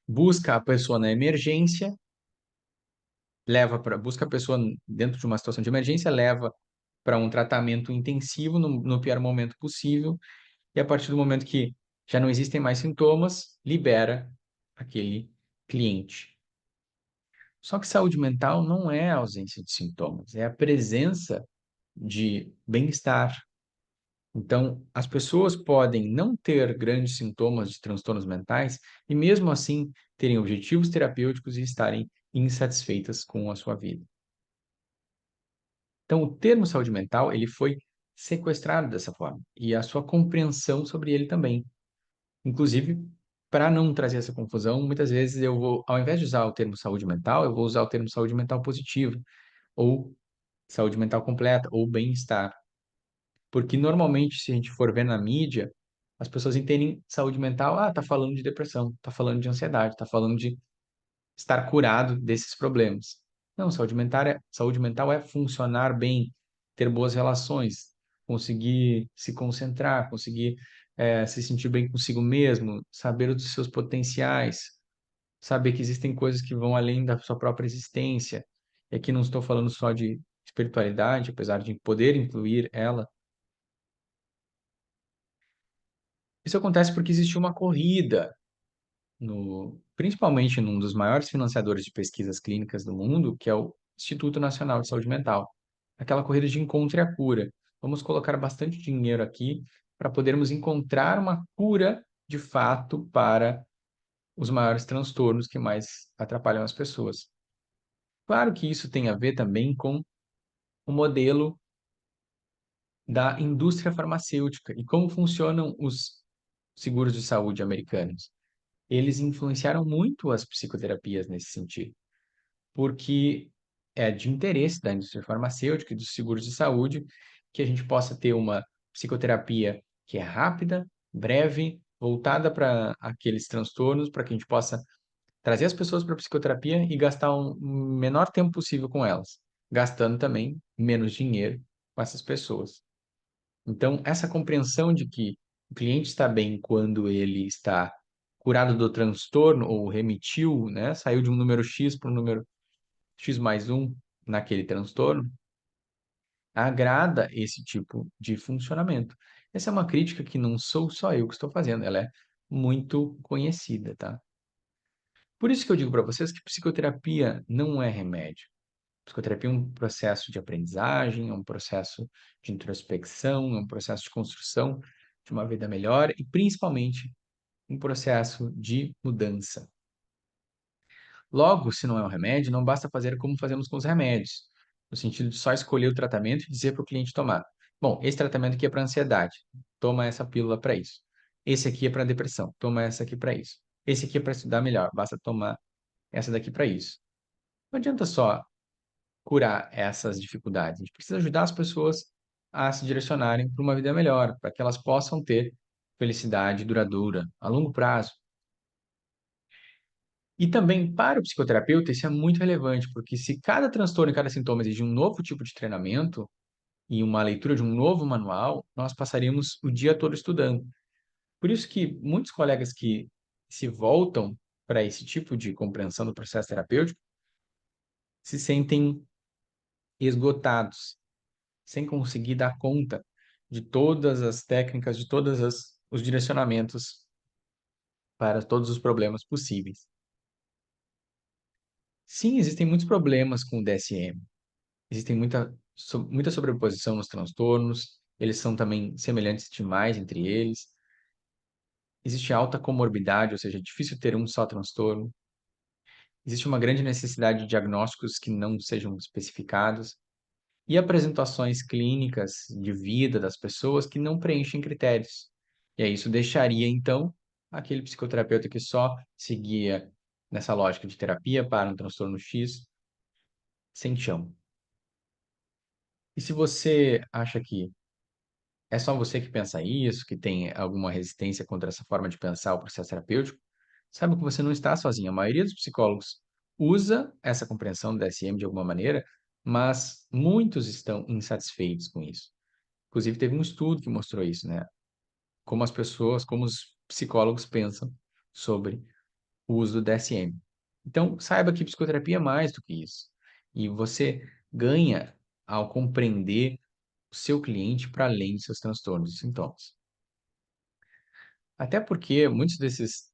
Busca a pessoa na emergência, busca a pessoa dentro de uma situação de emergência, leva para um tratamento intensivo no pior momento possível, e a partir do momento que já não existem mais sintomas, libera aquele cliente. Só que saúde mental não é a ausência de sintomas, é a presença de bem-estar. Então, as pessoas podem não ter grandes sintomas de transtornos mentais e, mesmo assim, terem objetivos terapêuticos e estarem insatisfeitas com a sua vida. Então, o termo saúde mental, ele foi sequestrado dessa forma, e a sua compreensão sobre ele também. Inclusive, para não trazer essa confusão, muitas vezes eu vou, ao invés de usar o termo saúde mental, eu vou usar o termo saúde mental positiva, ou saúde mental completa, ou bem-estar. Porque normalmente, se a gente for ver na mídia, as pessoas entendem saúde mental, tá falando de depressão, tá falando de ansiedade, tá falando de estar curado desses problemas. Não, saúde mental é funcionar bem, ter boas relações, conseguir se concentrar, conseguir se sentir bem consigo mesmo, saber dos seus potenciais, saber que existem coisas que vão além da sua própria existência. E aqui não estou falando só de espiritualidade, apesar de poder incluir ela. Isso acontece porque existe uma corrida principalmente num dos maiores financiadores de pesquisas clínicas do mundo, que é o Instituto Nacional de Saúde Mental. Aquela corrida de encontro e a cura. Vamos colocar bastante dinheiro aqui para podermos encontrar uma cura de fato para os maiores transtornos que mais atrapalham as pessoas. Claro que isso tem a ver também com o modelo da indústria farmacêutica e como funcionam os seguros de saúde americanos. Eles influenciaram muito as psicoterapias nesse sentido, porque é de interesse da indústria farmacêutica e dos seguros de saúde que a gente possa ter uma psicoterapia que é rápida, breve, voltada para aqueles transtornos, para que a gente possa trazer as pessoas para a psicoterapia e gastar o menor tempo possível com elas, gastando também menos dinheiro com essas pessoas. Então, essa compreensão de que o cliente está bem quando ele está curado do transtorno ou remitiu, né, saiu de um número X para um número X mais um naquele transtorno, agrada esse tipo de funcionamento. Essa é uma crítica que não sou só eu que estou fazendo, ela é muito conhecida, tá? Por isso que eu digo para vocês que psicoterapia não é remédio. Psicoterapia é um processo de aprendizagem, é um processo de introspecção, é um processo de construção de uma vida melhor e, principalmente, um processo de mudança. Logo, se não é um remédio, não basta fazer como fazemos com os remédios, no sentido de só escolher o tratamento e dizer para o cliente tomar. Bom, esse tratamento aqui é para ansiedade, toma essa pílula para isso. Esse aqui é para depressão, toma essa aqui para isso. Esse aqui é para estudar melhor, basta tomar essa daqui para isso. Não adianta só curar essas dificuldades. A gente precisa ajudar as pessoas a se direcionarem para uma vida melhor, para que elas possam ter felicidade duradoura, a longo prazo. E também para o psicoterapeuta isso é muito relevante, porque se cada transtorno e cada sintoma exige um novo tipo de treinamento e uma leitura de um novo manual, nós passaríamos o dia todo estudando. Por isso que muitos colegas que se voltam para esse tipo de compreensão do processo terapêutico se sentem esgotados, sem conseguir dar conta de todas as técnicas, de os direcionamentos para todos os problemas possíveis. Sim, existem muitos problemas com o DSM. Existem muita sobreposição nos transtornos, eles são também semelhantes demais entre eles. Existe alta comorbidade, ou seja, é difícil ter um só transtorno. Existe uma grande necessidade de diagnósticos que não sejam especificados e apresentações clínicas de vida das pessoas que não preenchem critérios. E aí isso deixaria, então, aquele psicoterapeuta que só seguia nessa lógica de terapia para um transtorno X sem chão. E se você acha que é só você que pensa isso, que tem alguma resistência contra essa forma de pensar o processo terapêutico, saiba que você não está sozinho. A maioria dos psicólogos usa essa compreensão do DSM de alguma maneira, mas muitos estão insatisfeitos com isso. Inclusive, teve um estudo que mostrou isso, né? como as pessoas, como os psicólogos pensam sobre o uso do DSM. Então, saiba que psicoterapia é mais do que isso. E você ganha ao compreender o seu cliente para além dos seus transtornos e sintomas. Até porque muitos desses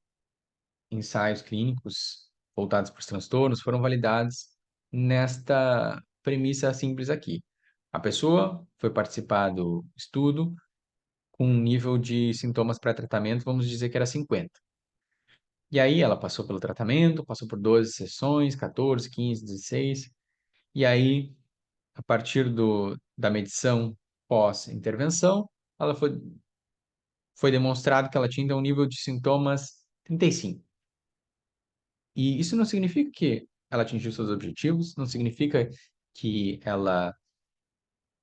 ensaios clínicos voltados para os transtornos foram validados nesta premissa simples aqui. A pessoa foi participar do estudo com um nível de sintomas pré-tratamento, vamos dizer que era 50. E aí ela passou pelo tratamento, passou por 12 sessões, 14, 15, 16. E aí, a partir da medição pós-intervenção, ela foi demonstrado que ela tinha então, um nível de sintomas 35. E isso não significa que ela atingiu seus objetivos, não significa que ela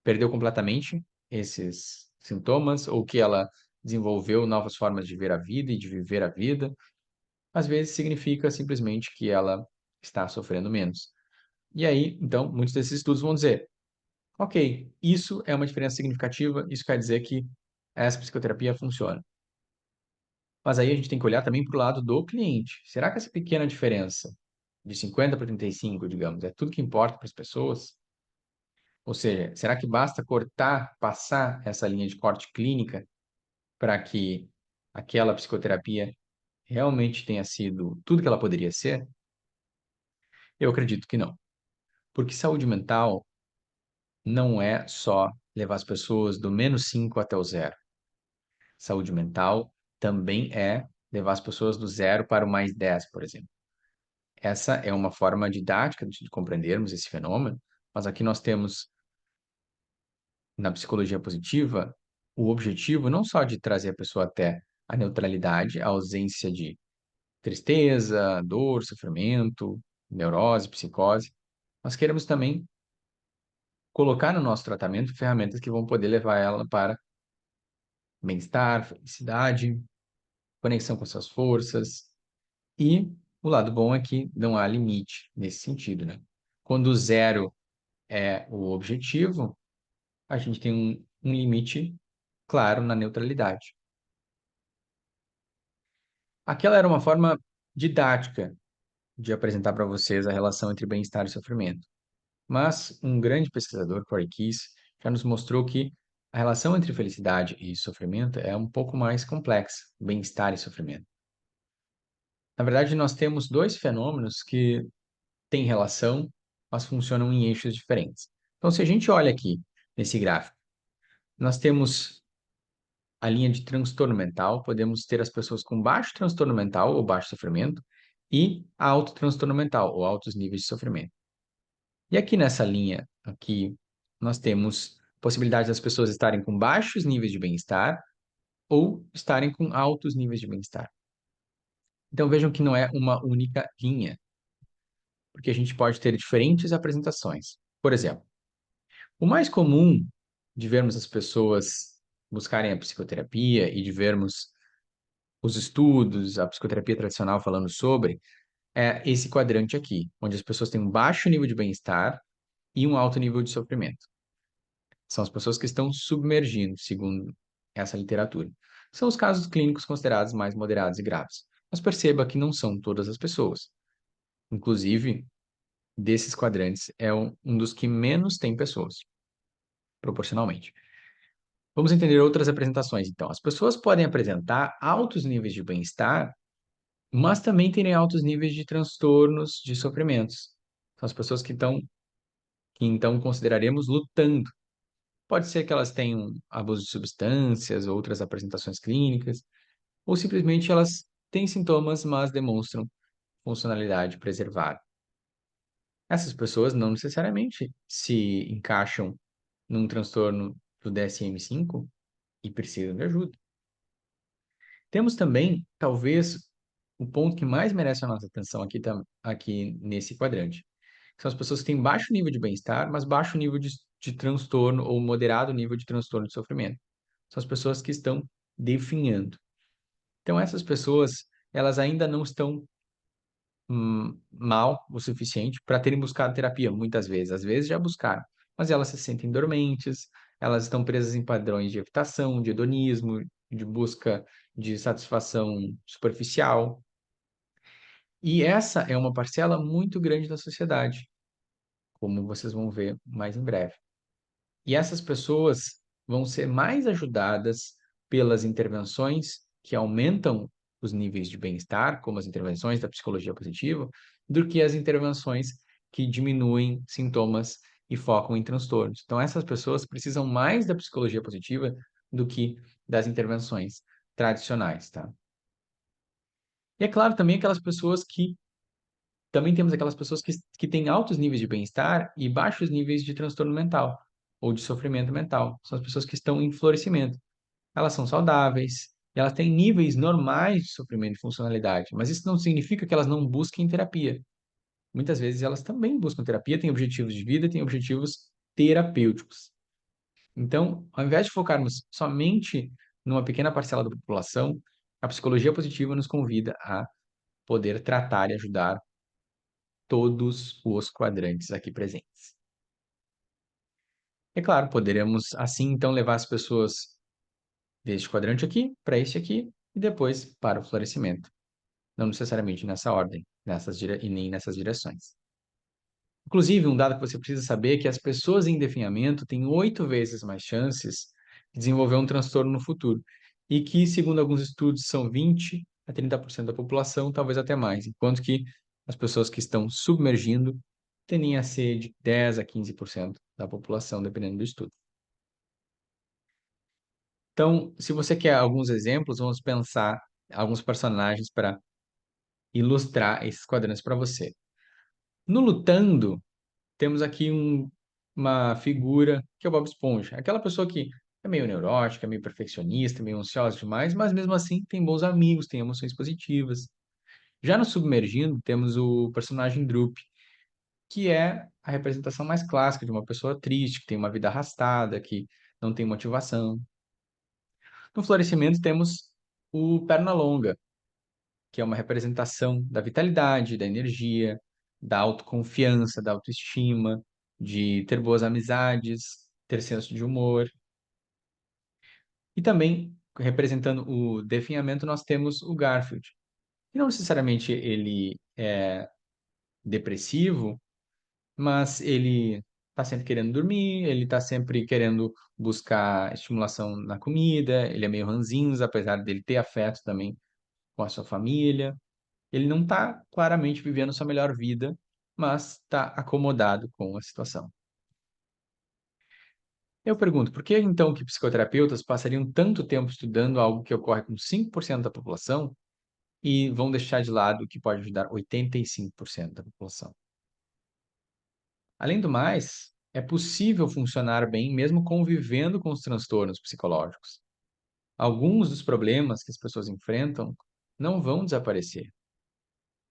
perdeu completamente esses sintomas ou que ela desenvolveu novas formas de ver a vida e de viver a vida. Às vezes significa simplesmente que ela está sofrendo menos. E aí, então, muitos desses estudos vão dizer: ok, isso é uma diferença significativa, isso quer dizer que essa psicoterapia funciona. Mas aí a gente tem que olhar também para o lado do cliente. Será que essa pequena diferença de 50 para 35, digamos, é tudo que importa para as pessoas? Ou seja, será que basta cortar, passar essa linha de corte clínica para que aquela psicoterapia realmente tenha sido tudo que ela poderia ser? Eu acredito que não. Porque saúde mental não é só levar as pessoas do -5 até o zero. Saúde mental também é levar as pessoas do zero para o +10, por exemplo. Essa é uma forma didática de compreendermos esse fenômeno, mas aqui nós temos, na psicologia positiva, o objetivo não só de trazer a pessoa até a neutralidade, a ausência de tristeza, dor, sofrimento, neurose, psicose, nós queremos também colocar no nosso tratamento ferramentas que vão poder levar ela para bem-estar, felicidade, conexão com suas forças. E o lado bom é que não há limite nesse sentido, né? Quando o zero é o objetivo, a gente tem um limite claro na neutralidade. Aquela era uma forma didática de apresentar para vocês a relação entre bem-estar e sofrimento. Mas um grande pesquisador, Corey Keyes, já nos mostrou que a relação entre felicidade e sofrimento é um pouco mais complexa, bem-estar e sofrimento. Na verdade, nós temos dois fenômenos que têm relação, mas funcionam em eixos diferentes. Então, se a gente olha aqui nesse gráfico, nós temos a linha de transtorno mental, podemos ter as pessoas com baixo transtorno mental ou baixo sofrimento e alto transtorno mental ou altos níveis de sofrimento. E aqui nessa linha, aqui, nós temos possibilidade das pessoas estarem com baixos níveis de bem-estar ou estarem com altos níveis de bem-estar. Então vejam que não é uma única linha, porque a gente pode ter diferentes apresentações. Por exemplo, o mais comum de vermos as pessoas buscarem a psicoterapia e de vermos os estudos, a psicoterapia tradicional falando sobre, é esse quadrante aqui, onde as pessoas têm um baixo nível de bem-estar e um alto nível de sofrimento. São as pessoas que estão submergindo, segundo essa literatura. São os casos clínicos considerados mais moderados e graves. Mas perceba que não são todas as pessoas. Inclusive, desses quadrantes, é um dos que menos tem pessoas, proporcionalmente. Vamos entender outras apresentações, então. As pessoas podem apresentar altos níveis de bem-estar, mas também terem altos níveis de transtornos, de sofrimentos. São as pessoas que então consideraremos lutando. Pode ser que elas tenham abuso de substâncias, outras apresentações clínicas, ou simplesmente elas têm sintomas, mas demonstram funcionalidade preservada. Essas pessoas não necessariamente se encaixam num transtorno do DSM-5 e precisam de ajuda. Temos também, talvez, o ponto que mais merece a nossa atenção aqui nesse quadrante. São as pessoas que têm baixo nível de bem-estar, mas baixo nível de transtorno ou moderado nível de transtorno de sofrimento. São as pessoas que estão definhando. Então, essas pessoas, elas ainda não estão mal o suficiente para terem buscado terapia, muitas vezes. Às vezes já buscaram, mas elas se sentem dormentes, elas estão presas em padrões de evitação, de hedonismo, de busca de satisfação superficial. E essa é uma parcela muito grande da sociedade, como vocês vão ver mais em breve. E essas pessoas vão ser mais ajudadas pelas intervenções que aumentam os níveis de bem-estar, como as intervenções da psicologia positiva, do que as intervenções que diminuem sintomas e focam em transtornos. Então, essas pessoas precisam mais da psicologia positiva do que das intervenções tradicionais, tá? E é claro também aquelas pessoas que também temos aquelas pessoas que têm altos níveis de bem-estar e baixos níveis de transtorno mental ou de sofrimento mental. São as pessoas que estão em florescimento. Elas são saudáveis, e elas têm níveis normais de sofrimento e funcionalidade, mas isso não significa que elas não busquem terapia. Muitas vezes elas também buscam terapia, têm objetivos de vida, têm objetivos terapêuticos. Então, ao invés de focarmos somente numa pequena parcela da população, a psicologia positiva nos convida a poder tratar e ajudar todos os quadrantes aqui presentes. É claro, poderemos assim então levar as pessoas deste quadrante aqui para este aqui e depois para o florescimento. Não necessariamente nessa ordem, e nem nessas direções. Inclusive, um dado que você precisa saber é que as pessoas em definhamento têm 8 vezes mais chances de desenvolver um transtorno no futuro. E que, segundo alguns estudos, são 20 a 30% da população, talvez até mais. Enquanto que as pessoas que estão submergindo tendem a ser de 10 a 15% da população, dependendo do estudo. Então, se você quer alguns exemplos, vamos pensar alguns personagens para ilustrar esses quadrantes para você. No Lutando, temos aqui uma figura que é o Bob Esponja. Aquela pessoa que é meio neurótica, meio perfeccionista, meio ansiosa demais, mas mesmo assim tem bons amigos, tem emoções positivas. Já no Submergindo, temos o personagem Droop, que é a representação mais clássica de uma pessoa triste, que tem uma vida arrastada, que não tem motivação. No Florescimento, temos o Pernalonga, que é uma representação da vitalidade, da energia, da autoconfiança, da autoestima, de ter boas amizades, ter senso de humor. E também, representando o definhamento, nós temos o Garfield. E não necessariamente ele é depressivo, mas ele está sempre querendo dormir, ele está sempre querendo buscar estimulação na comida, ele é meio ranzinza, apesar dele ter afeto também com a sua família. Ele não está claramente vivendo sua melhor vida, mas está acomodado com a situação. Eu pergunto, por que então que psicoterapeutas passariam tanto tempo estudando algo que ocorre com 5% da população e vão deixar de lado o que pode ajudar 85% da população? Além do mais, é possível funcionar bem mesmo convivendo com os transtornos psicológicos. Alguns dos problemas que as pessoas enfrentam não vão desaparecer.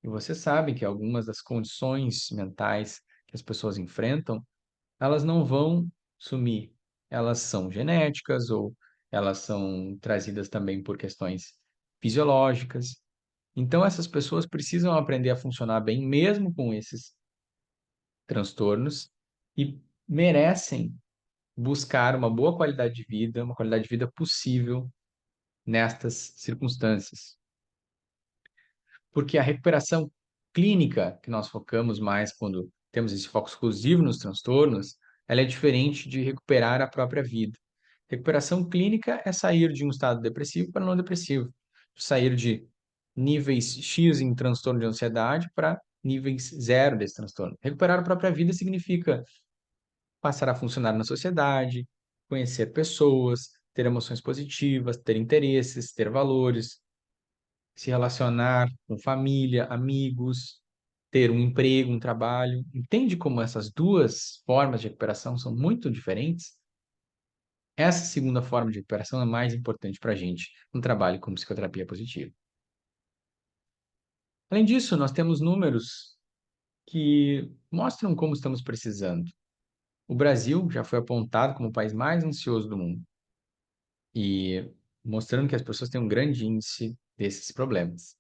E você sabe que algumas das condições mentais que as pessoas enfrentam, elas não vão sumir. Elas são genéticas ou elas são trazidas também por questões fisiológicas. Então, essas pessoas precisam aprender a funcionar bem mesmo com esses transtornos e merecem buscar uma boa qualidade de vida, uma qualidade de vida possível nestas circunstâncias. Porque a recuperação clínica, que nós focamos mais quando temos esse foco exclusivo nos transtornos, ela é diferente de recuperar a própria vida. Recuperação clínica é sair de um estado depressivo para não depressivo, sair de níveis X em transtorno de ansiedade para níveis zero desse transtorno. Recuperar a própria vida significa passar a funcionar na sociedade, conhecer pessoas, ter emoções positivas, ter interesses, ter valores, se relacionar com família, amigos, ter um emprego, um trabalho. Entende como essas duas formas de recuperação são muito diferentes? Essa segunda forma de recuperação é mais importante para a gente no trabalho com psicoterapia positiva. Além disso, nós temos números que mostram como estamos precisando. O Brasil já foi apontado como o país mais ansioso do mundo e mostrando que as pessoas têm um grande índice desses problemas.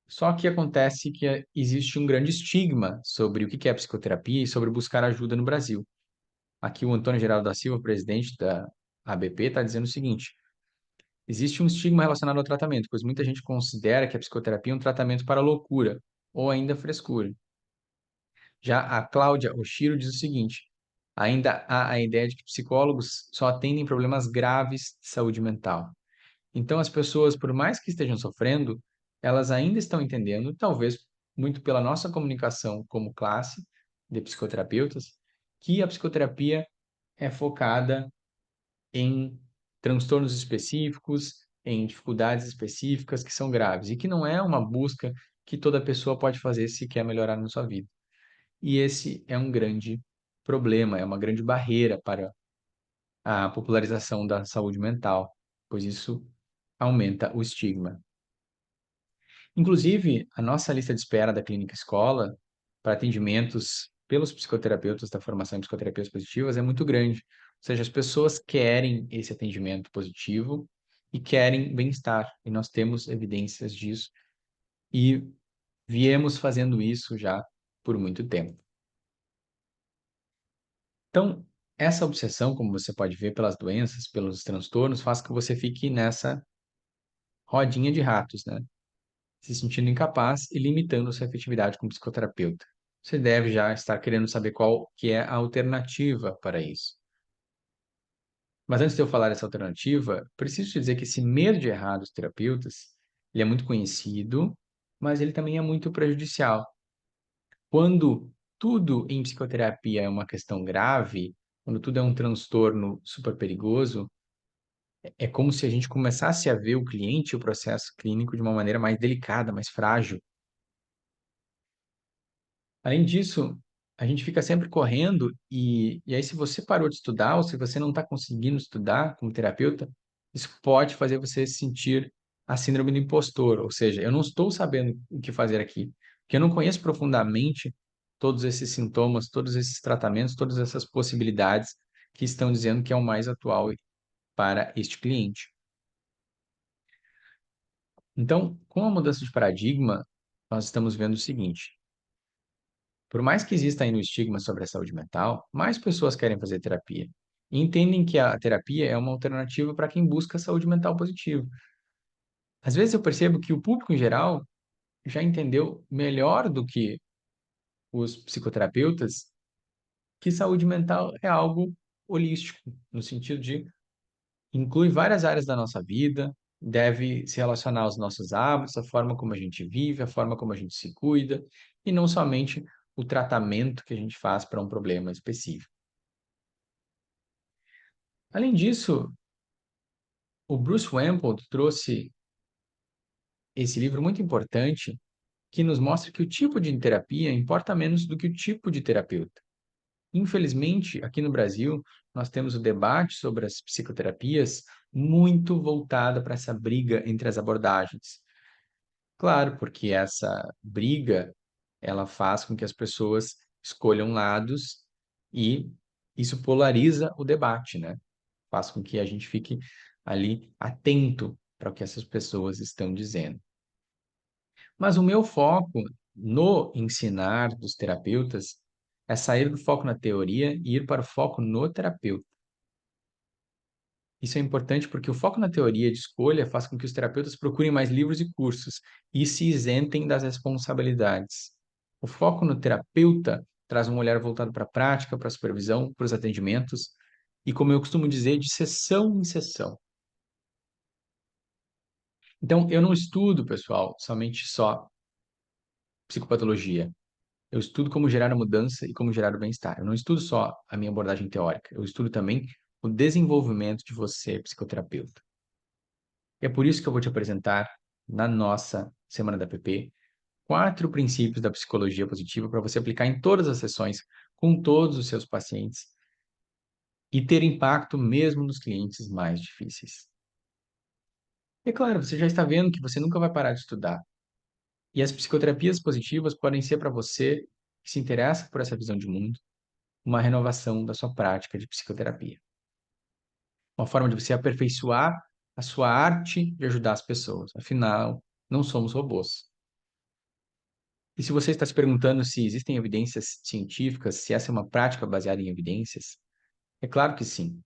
Só que acontece que existe um grande estigma sobre o que é psicoterapia e sobre buscar ajuda no Brasil. Aqui o Antônio Geraldo da Silva, presidente da a ABP está dizendo o seguinte: existe um estigma relacionado ao tratamento, pois muita gente considera que a psicoterapia é um tratamento para loucura ou ainda frescura. Já a Cláudia Oshiro diz o seguinte: ainda há a ideia de que psicólogos só atendem problemas graves de saúde mental. Então, as pessoas, por mais que estejam sofrendo, elas ainda estão entendendo, talvez muito pela nossa comunicação como classe de psicoterapeutas, que a psicoterapia é focada em transtornos específicos, em dificuldades específicas que são graves, e que não é uma busca que toda pessoa pode fazer se quer melhorar na sua vida. E esse é um grande problema, é uma grande barreira para a popularização da saúde mental, pois isso aumenta o estigma. Inclusive, a nossa lista de espera da Clínica Escola para atendimentos pelos psicoterapeutas da formação em psicoterapias positivas é muito grande. Ou seja, as pessoas querem esse atendimento positivo e querem bem-estar, e nós temos evidências disso e viemos fazendo isso já por muito tempo. Então, essa obsessão, como você pode ver pelas doenças, pelos transtornos, faz que você fique nessa rodinha de ratos, né? Se sentindo incapaz e limitando sua efetividade como psicoterapeuta. Você deve já estar querendo saber qual que é a alternativa para isso. Mas antes de eu falar essa alternativa, preciso te dizer que esse medo de errar dos terapeutas, ele é muito conhecido, mas ele também é muito prejudicial. Quando tudo em psicoterapia é uma questão grave, quando tudo é um transtorno super perigoso, é como se a gente começasse a ver o cliente e o processo clínico de uma maneira mais delicada, mais frágil. Além disso, a gente fica sempre correndo e aí se você parou de estudar ou se você não está conseguindo estudar como terapeuta, isso pode fazer você sentir a síndrome do impostor, ou seja, eu não estou sabendo o que fazer aqui, porque eu não conheço profundamente todos esses sintomas, todos esses tratamentos, todas essas possibilidades que estão dizendo que é o mais atual para este cliente. Então, com a mudança de paradigma, nós estamos vendo o seguinte: por mais que exista ainda o estigma sobre a saúde mental, mais pessoas querem fazer terapia e entendem que a terapia é uma alternativa para quem busca saúde mental positiva. Às vezes eu percebo que o público em geral já entendeu melhor do que os psicoterapeutas que saúde mental é algo holístico, no sentido de inclui várias áreas da nossa vida, deve se relacionar aos nossos hábitos, a forma como a gente vive, a forma como a gente se cuida, e não somente o tratamento que a gente faz para um problema específico. Além disso, o Bruce Wampold trouxe esse livro muito importante que nos mostra que o tipo de terapia importa menos do que o tipo de terapeuta. Infelizmente, aqui no Brasil, nós temos o debate sobre as psicoterapias muito voltada para essa briga entre as abordagens. Claro, porque essa briga, ela faz com que as pessoas escolham lados e isso polariza o debate, né? Faz com que a gente fique ali atento para o que essas pessoas estão dizendo. Mas o meu foco no ensinar dos terapeutas é sair do foco na teoria e ir para o foco no terapeuta. Isso é importante porque o foco na teoria de escolha faz com que os terapeutas procurem mais livros e cursos e se isentem das responsabilidades. O foco no terapeuta traz um olhar voltado para a prática, para a supervisão, para os atendimentos e, como eu costumo dizer, de sessão em sessão. Então, eu não estudo, pessoal, somente só psicopatologia. Eu estudo como gerar a mudança e como gerar o bem-estar. Eu não estudo só a minha abordagem teórica, eu estudo também o desenvolvimento de você, psicoterapeuta. E é por isso que eu vou te apresentar, na nossa Semana da PP, 4 princípios da psicologia positiva para você aplicar em todas as sessões, com todos os seus pacientes, e ter impacto mesmo nos clientes mais difíceis. E é claro, você já está vendo que você nunca vai parar de estudar. E as psicoterapias positivas podem ser para você que se interessa por essa visão de mundo, uma renovação da sua prática de psicoterapia. Uma forma de você aperfeiçoar a sua arte de ajudar as pessoas. Afinal, não somos robôs. E se você está se perguntando se existem evidências científicas, se essa é uma prática baseada em evidências, é claro que sim.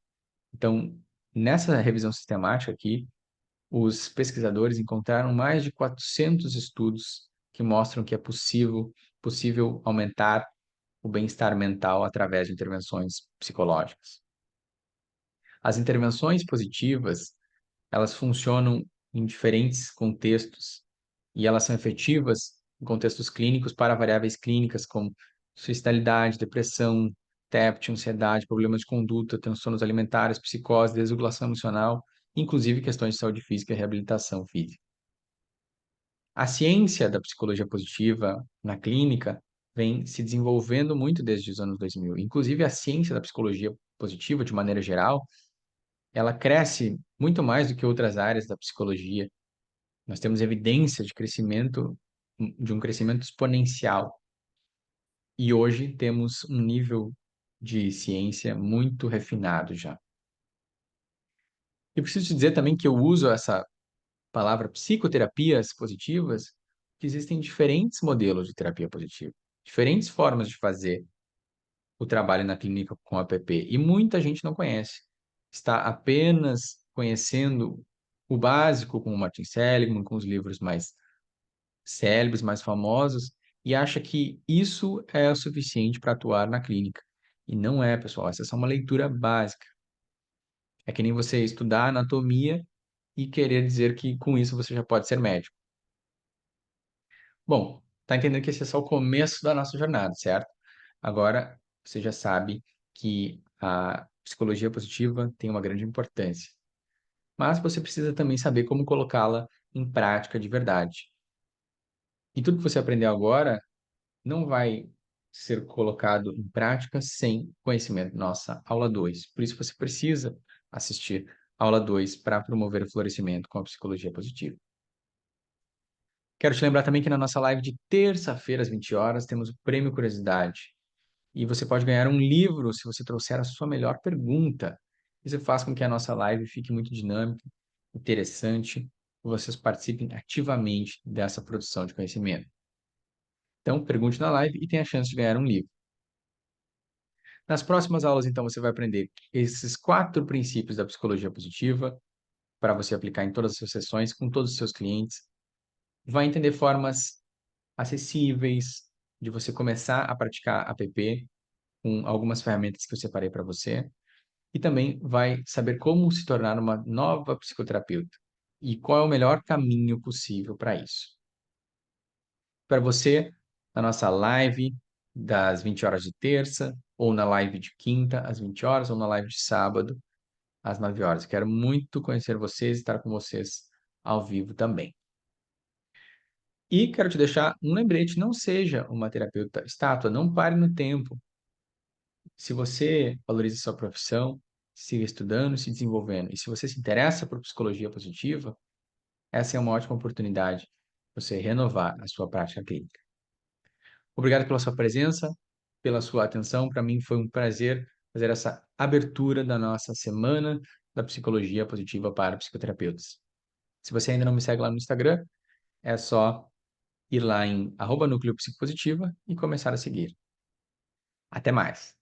Então, Nessa revisão sistemática aqui, os pesquisadores encontraram mais de 400 estudos que mostram que é possível aumentar o bem-estar mental através de intervenções psicológicas. As intervenções positivas, elas funcionam em diferentes contextos e elas são efetivas em contextos clínicos para variáveis clínicas como suicidalidade, depressão, TEPT, ansiedade, problemas de conduta, transtornos alimentares, psicose, desregulação emocional, inclusive questões de saúde física e reabilitação física. A ciência da psicologia positiva na clínica vem se desenvolvendo muito desde os anos 2000. Inclusive, a ciência da psicologia positiva, de maneira geral, ela cresce muito mais do que outras áreas da psicologia. Nós temos evidência de um crescimento exponencial. E hoje temos um nível de ciência muito refinado já. E preciso te dizer também que eu uso essa palavra psicoterapias positivas, que existem diferentes modelos de terapia positiva, diferentes formas de fazer o trabalho na clínica com a app, e muita gente não conhece. Está apenas conhecendo o básico com o Martin Seligman, com os livros mais célebres, mais famosos, e acha que isso é o suficiente para atuar na clínica. E não é, pessoal, essa é só uma leitura básica. É que nem você estudar anatomia e querer dizer que com isso você já pode ser médico. Bom, tá entendendo que esse é só o começo da nossa jornada, certo? Agora você já sabe que a psicologia positiva tem uma grande importância, mas você precisa também saber como colocá-la em prática de verdade. E tudo que você aprendeu agora não vai ser colocado em prática sem conhecimento. Nossa, aula 2. Por isso você precisa assistir a aula 2 para promover o florescimento com a psicologia positiva. Quero te lembrar também que na nossa live de terça-feira, às 20 horas, temos o Prêmio Curiosidade. E você pode ganhar um livro se você trouxer a sua melhor pergunta. Isso faz com que a nossa live fique muito dinâmica, interessante, e vocês participem ativamente dessa produção de conhecimento. Então, pergunte na live e tenha a chance de ganhar um livro. Nas próximas aulas, então, você vai aprender esses 4 princípios da psicologia positiva para você aplicar em todas as suas sessões, com todos os seus clientes. Vai entender formas acessíveis de você começar a praticar app com algumas ferramentas que eu separei para você. E também vai saber como se tornar uma nova psicoterapeuta e qual é o melhor caminho possível para isso. Para você, na nossa live das 20 horas de terça, ou na live de quinta às 20 horas, ou na live de sábado às 9 horas. Quero muito conhecer vocês e estar com vocês ao vivo também. E quero te deixar um lembrete: não seja uma terapeuta estátua, não pare no tempo. Se você valoriza sua profissão, siga estudando, se desenvolvendo. E se você se interessa por psicologia positiva, essa é uma ótima oportunidade para você renovar a sua prática clínica. Obrigado pela sua presença, pela sua atenção. Para mim foi um prazer fazer essa abertura da nossa semana da psicologia positiva para psicoterapeutas. Se você ainda não me segue lá no Instagram, é só ir lá em @núcleo psicopositiva e começar a seguir. Até mais!